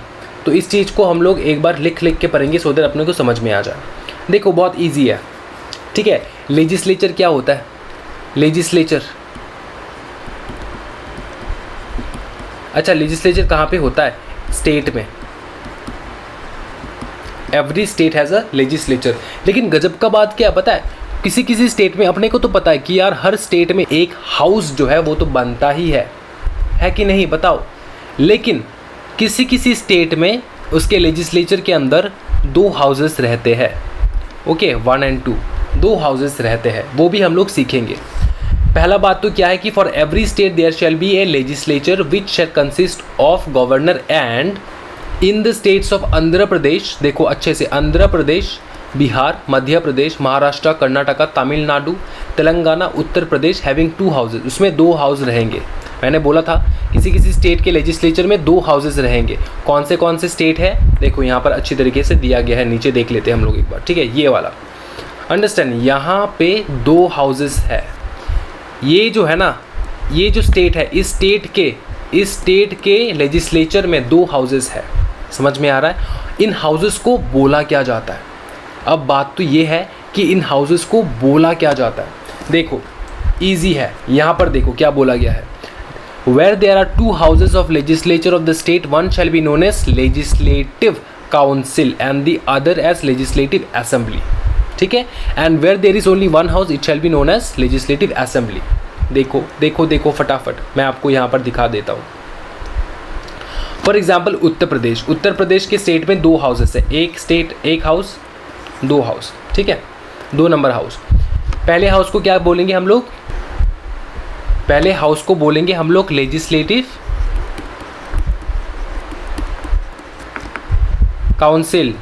तो इस चीज़ को हम लोग एक बार लिख के पढ़ेंगे सो दैट अपने को समझ में आ जाए। देखो बहुत ईजी है, ठीक है। लेजिस्लेचर क्या होता है? लेजिस्लेचर, अच्छा लेजिस्लेचर कहाँ पे होता है? स्टेट में। Every state has a legislature. लेकिन गजब का बात क्या पता है, किसी किसी स्टेट में, अपने को तो पता है कि यार हर स्टेट में एक हाउस जो है वो तो बनता ही है कि नहीं बताओ। लेकिन किसी किसी स्टेट में उसके लेजिस्लेचर के अंदर 2 हाउसेस रहते हैं। ओके, 1 और 2, 2 हाउसेस रहते हैं, वो भी हम लोग सीखेंगे। पहला बात तो क्या है कि for every state there shall be a legislature which shall consist of governor and in the states of Andhra Pradesh, देखो अच्छे से, आंध्र प्रदेश, बिहार, मध्य प्रदेश, महाराष्ट्र, कर्नाटका, तमिलनाडु, तेलंगाना, उत्तर प्रदेश हैविंग 2 हाउसेज, उसमें 2 हाउस रहेंगे। मैंने बोला था किसी किसी स्टेट के लेजिस्लेचर में 2 हाउसेज रहेंगे। कौन से स्टेट है? देखो यहाँ पर अच्छी तरीके से दिया गया है, नीचे देख लेते हैं हम लोग एक बार, ठीक है। ये वाला अंडरस्टैंड, यहाँ पे 2 हाउसेज है। ये जो है ना, ये जो स्टेट है, इस स्टेट के लेजिस्लेचर में 2 हाउसेज है। समझ में आ रहा है? इन हाउसेस को बोला क्या जाता है? अब बात तो ये है कि इन हाउसेस को बोला क्या जाता है। देखो इजी है, यहाँ पर देखो क्या बोला गया है। Where there are 2 houses of legislature of the state, one shall be known as legislative council and the other as legislative assembly, ठीक है। And where there is only 1 house, it shall be known as legislative assembly। देखो देखो देखो फटाफट मैं आपको यहाँ पर दिखा देता हूँ। फॉर एग्जाम्पल उत्तर प्रदेश के स्टेट में 2 हाउसेस है, एक स्टेट 1 हाउस 2 हाउस, ठीक है, 2 नंबर हाउस। पहले हाउस को क्या बोलेंगे हम लोग? पहले हाउस को बोलेंगे हम लोग लेजिस्लेटिव काउंसिल,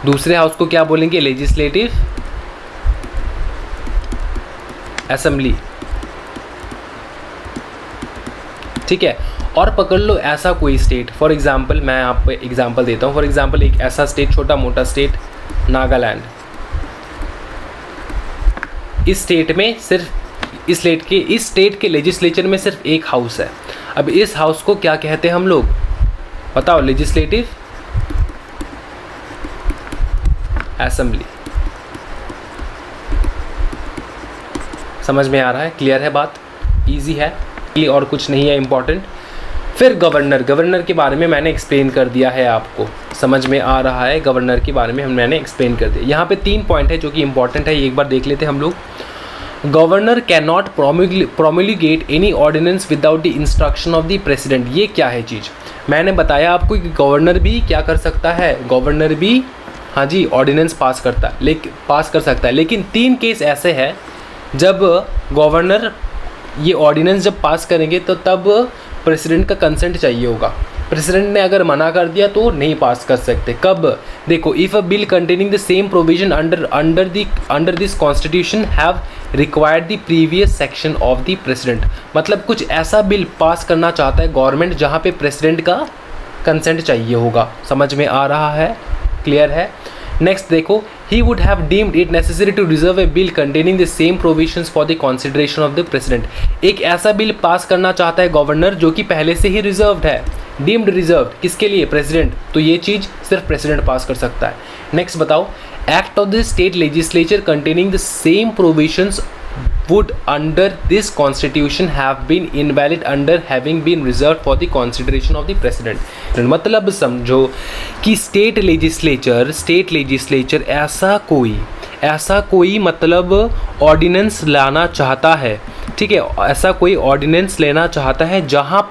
दूसरे हाउस को क्या बोलेंगे? लेजिस्लेटिव असेंबली, ठीक है। और पकड़ लो ऐसा कोई स्टेट, फॉर एग्जांपल मैं आपको एग्जांपल देता हूँ। फॉर एग्जांपल एक ऐसा स्टेट, छोटा मोटा स्टेट नागालैंड, इस स्टेट में सिर्फ इस स्टेट के लेजिस्लेचर में सिर्फ 1 हाउस है। अब इस हाउस को क्या कहते हैं हम लोग? बताओ, लेजिस्लेटिव असेंबली। समझ में आ रहा है? क्लियर है बात? इजी है और कुछ नहीं है इम्पॉर्टेंट। फिर गवर्नर के बारे में मैंने एक्सप्लेन कर दिया है आपको, समझ में आ रहा है? गवर्नर के बारे में मैंने एक्सप्लेन कर दिया। यहाँ पे 3 पॉइंट है जो कि इंपॉर्टेंट है, एक बार देख लेते हैं हम लोग। Governor can not promulgate any ordinance without the instruction of the president. ये क्या है चीज़? मैंने बताया आपको कि गवर्नर भी क्या कर सकता है, गवर्नर भी हाँ जी ऑर्डिनेंस पास कर सकता है। लेकिन 3 केस ऐसे हैं जब गवर्नर ये ऑर्डिनेंस जब पास करेंगे तो तब प्रेसिडेंट का कंसेंट चाहिए होगा। प्रेसिडेंट ने अगर मना कर दिया तो नहीं पास कर सकते। कब? देखो, if a bill containing the same provision under this constitution have required the previous section of the president. मतलब कुछ ऐसा बिल पास करना चाहता है गवर्नमेंट जहाँ पे प्रेसिडेंट का कंसेंट चाहिए होगा। समझ में आ रहा है? क्लियर है? नेक्स्ट देखो, he would have deemed it necessary to reserve a bill containing the same provisions for the consideration of the president। एक ऐसा बिल पास करना चाहता है गवर्नर जो कि पहले से ही रिजर्व्ड है, डीम्ड रिजर्व्ड, किसके लिए? प्रेसिडेंट। तो ये चीज़ सिर्फ प्रेसिडेंट पास कर सकता है। नेक्स्ट बताओ, act of the state legislature containing the same provisions would under this constitution have been invalid under having been reserved for the consideration of the president। मतलब समझो कि स्टेट लेजिस्लेचर ऐसा कोई मतलब ऑर्डिनेंस लाना चाहता है, ठीक है, ऐसा कोई ऑर्डिनेंस लेना चाहता है जहाँ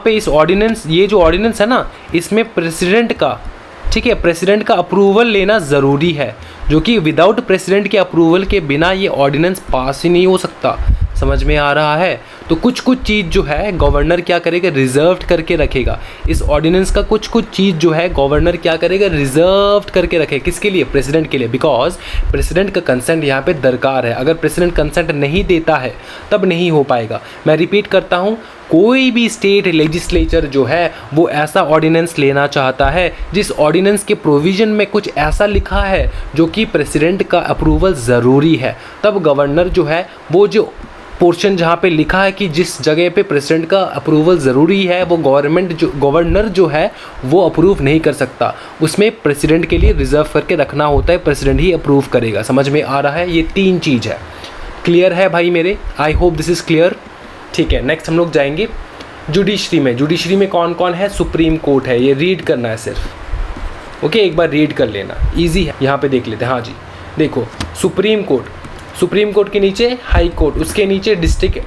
पे इस ऑर्डिनेंस, ये जो ऑर्डिनेंस है ना, इसमें प्रेसिडेंट का, ठीक है, प्रेसिडेंट का अप्रूवल लेना ज़रूरी है, जो कि विदाउट प्रेसिडेंट के अप्रूवल के बिना ये ऑर्डिनेंस पास ही नहीं हो सकता। समझ में आ रहा है? तो कुछ चीज़ जो है गवर्नर क्या करेगा? रिजर्व्ड करके रखेगा। इस ऑर्डिनेंस का कुछ चीज़ जो है गवर्नर क्या करेगा? रिजर्व्ड करके रखेगा। किसके लिए? प्रेसिडेंट के लिए। बिकॉज प्रेसिडेंट का कंसेंट यहाँ पे दरकार है। अगर प्रेसिडेंट कंसेंट नहीं देता है तब नहीं हो पाएगा। मैं रिपीट करता हूँ, कोई भी स्टेट लेजिस्लेचर जो है वो ऐसा ऑर्डिनेंस लेना चाहता है जिस ऑर्डिनेंस के प्रोविज़न में कुछ ऐसा लिखा है जो कि प्रेसिडेंट का अप्रूवल ज़रूरी है, तब गवर्नर जो है वो जो पोर्शन जहाँ पे लिखा है कि जिस जगह पे प्रेसिडेंट का अप्रूवल ज़रूरी है वो गवर्नर जो है वो अप्रूव नहीं कर सकता, उसमें प्रेसिडेंट के लिए रिजर्व करके रखना होता है, प्रेसिडेंट ही अप्रूव करेगा। समझ में आ रहा है? ये 3 चीज़ है। क्लियर है भाई मेरे? आई होप दिस इज़ क्लियर। ठीक है, नेक्स्ट हम लोग जाएंगे जुडिशरी में। जुडिशरी में कौन कौन है? सुप्रीम कोर्ट है, ये रीड करना है सिर्फ। ओके, एक बार रीड कर लेना, ईजी है। यहाँ पे देख लेते हैं। हाँ जी, देखो सुप्रीम कोर्ट के नीचे हाई कोर्ट, उसके नीचे district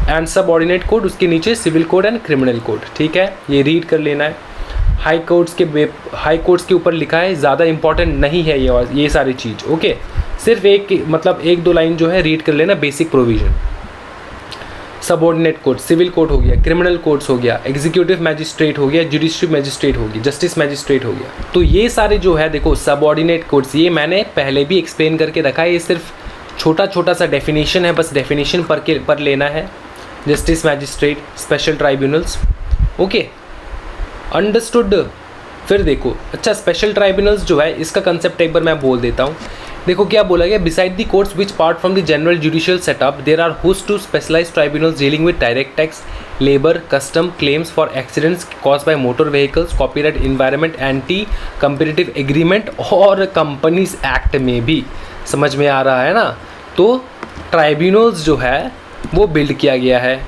and subordinate court, उसके नीचे civil code and criminal code. ठीक है, ये रीड कर लेना है। हाई कोर्ट्स के ऊपर लिखा है, ज़्यादा इंपॉर्टेंट नहीं है ये सारी चीज़। ओके, सिर्फ एक दो लाइन जो है रीड कर लेना, basic provision. Subordinate court, civil court हो गया, क्रिमिनल कोर्ट्स हो गया, एग्जीक्यूटिव मैजिस्ट्रेट हो गया, जुडिशरी मैजिस्ट्रेट हो गया, जस्टिस मैजिस्ट्रेट हो गया। तो ये सारे जो है देखो सबऑर्डिनेट कोर्ट्स, ये मैंने पहले भी एक्सप्लेन करके रखा है, ये सिर्फ छोटा सा डेफिनेशन है, बस डेफिनेशन पर लेना है। Justice magistrate, special tribunals. Okay, understood. फिर देखो, अच्छा स्पेशल ट्राइब्यूनल्स जो है इसका कंसेप्ट एक बार मैं बोल देता हूँ। देखो क्या बोला गया, beside the courts which part from the general judicial setup there are host to specialised tribunals dealing with direct tax, labour, custom, claims for accidents cause by motor vehicles, copyright, environment, anti competitive agreement और companies act में भी। समझ में आ रहा है ना? तो ट्राइब्यूनल्स जो है वो बिल्ड किया गया है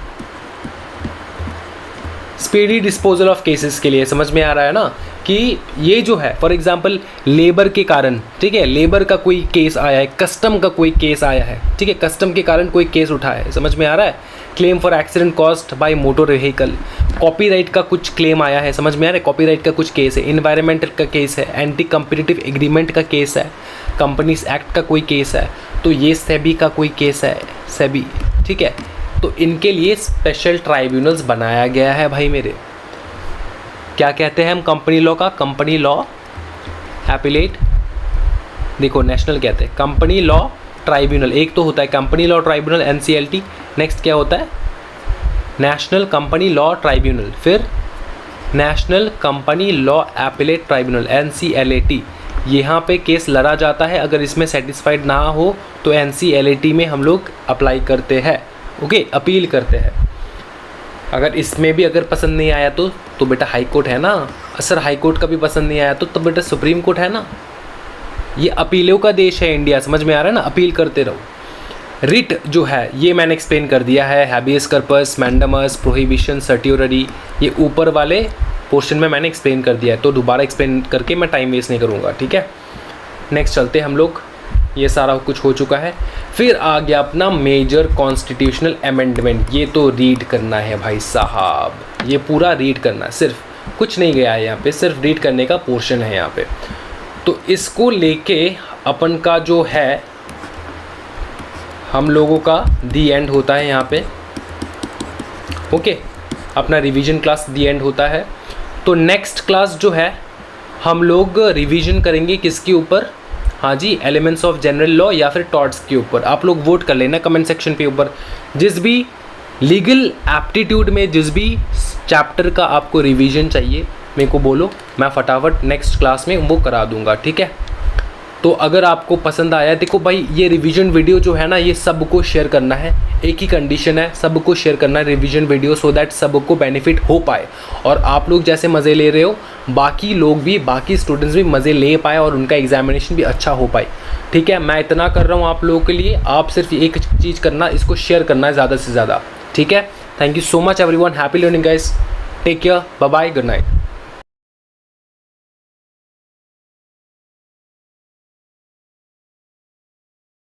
स्पीडी डिस्पोजल ऑफ केसेस के लिए। समझ में आ रहा है ना कि ये जो है फॉर एग्जांपल लेबर के कारण, ठीक है, लेबर का कोई केस आया है, कस्टम का कोई केस आया है, ठीक है, कस्टम के कारण कोई केस उठाया है। समझ में आ रहा है? Claim for accident cost by motor vehicle, copyright का कुछ क्लेम आया है। समझ में आ रहा है? कॉपीराइट का कुछ केस है, इन्वायरमेंटल का केस है, एंटी कंपेटिटिव एग्रीमेंट का केस है, कंपनीज एक्ट का कोई केस है, तो ये सेबी का कोई केस है, सेबी। ठीक है, तो इनके लिए स्पेशल ट्राइब्यूनल्स बनाया गया है भाई मेरे। क्या कहते हैं हम कंपनी लॉ का? कंपनी लॉ एपिलेट, देखो नेशनल कहते हैं कंपनी लॉ ट्राइब्यूनल। एक तो होता है company law tribunal NCLT, next क्या होता है? नेशनल कंपनी लॉ ट्राइब्यूनल, फिर national company law appellate tribunal NCLAT। यहाँ पे केस लड़ा जाता है, अगर इसमें सेटिस्फाइड ना हो तो NCLAT में हम लोग अप्लाई करते हैं। ओके, अपील करते हैं। अगर इसमें भी अगर पसंद नहीं आया तो बेटा हाई कोर्ट है ना। सर हाई कोर्ट का भी पसंद नहीं आया तो बेटा सुप्रीम कोर्ट है ना। ये अपीलों का देश है इंडिया। समझ में आ रहा है ना? अपील करते रहो। रिट जो है ये मैंने एक्सप्लेन कर दिया है, हैबियस कर्पस, मैंडमस, प्रोहिबिशन, सर्टियोररी, ये ऊपर वाले पोर्शन में मैंने एक्सप्लेन कर दिया है, तो दोबारा एक्सप्लेन करके मैं टाइम वेस्ट नहीं करूँगा। ठीक है, नेक्स्ट चलते हम लोग। ये सारा कुछ हो चुका है। फिर आ गया अपना मेजर कॉन्स्टिट्यूशनल अमेंडमेंट। ये तो रीड करना है भाई साहब, ये पूरा रीड करना है, सिर्फ कुछ नहीं गया है यहाँ पे, सिर्फ रीड करने का पोर्शन है यहाँ पे। तो इसको लेके अपन का जो है हम लोगों का दी एंड होता है यहाँ पे। ओके, अपना रिवीजन क्लास दी एंड होता है। तो नेक्स्ट क्लास जो है हम लोग रिवीजन करेंगे किसके ऊपर? हाँ जी, एलिमेंट्स ऑफ जनरल लॉ या फिर टॉर्ट्स के ऊपर। आप लोग वोट कर लेना कमेंट सेक्शन पे ऊपर। जिस भी लीगल एप्टीट्यूड में जिस भी चैप्टर का आपको रिवीजन चाहिए मेरे को बोलो, मैं फटाफट नेक्स्ट क्लास में वो करा दूंगा। ठीक है, तो अगर आपको पसंद आया, देखो भाई ये रिवीजन वीडियो जो है ना ये सबको शेयर करना है। एक ही कंडीशन है, सबको शेयर करना है रिवीजन वीडियो, सो दैट सबको बेनिफिट हो पाए और आप लोग जैसे मज़े ले रहे हो बाकी लोग भी, बाकी स्टूडेंट्स भी मज़े ले पाए और उनका एग्जामिनेशन भी अच्छा हो पाए। ठीक है, मैं इतना कर रहा हूँ आप लोगों के लिए, आप सिर्फ एक चीज़ करना, इसको शेयर करना है ज़्यादा से ज़्यादा। ठीक है, thank you so much everyone, happy learning guys, take care, bye bye, good night.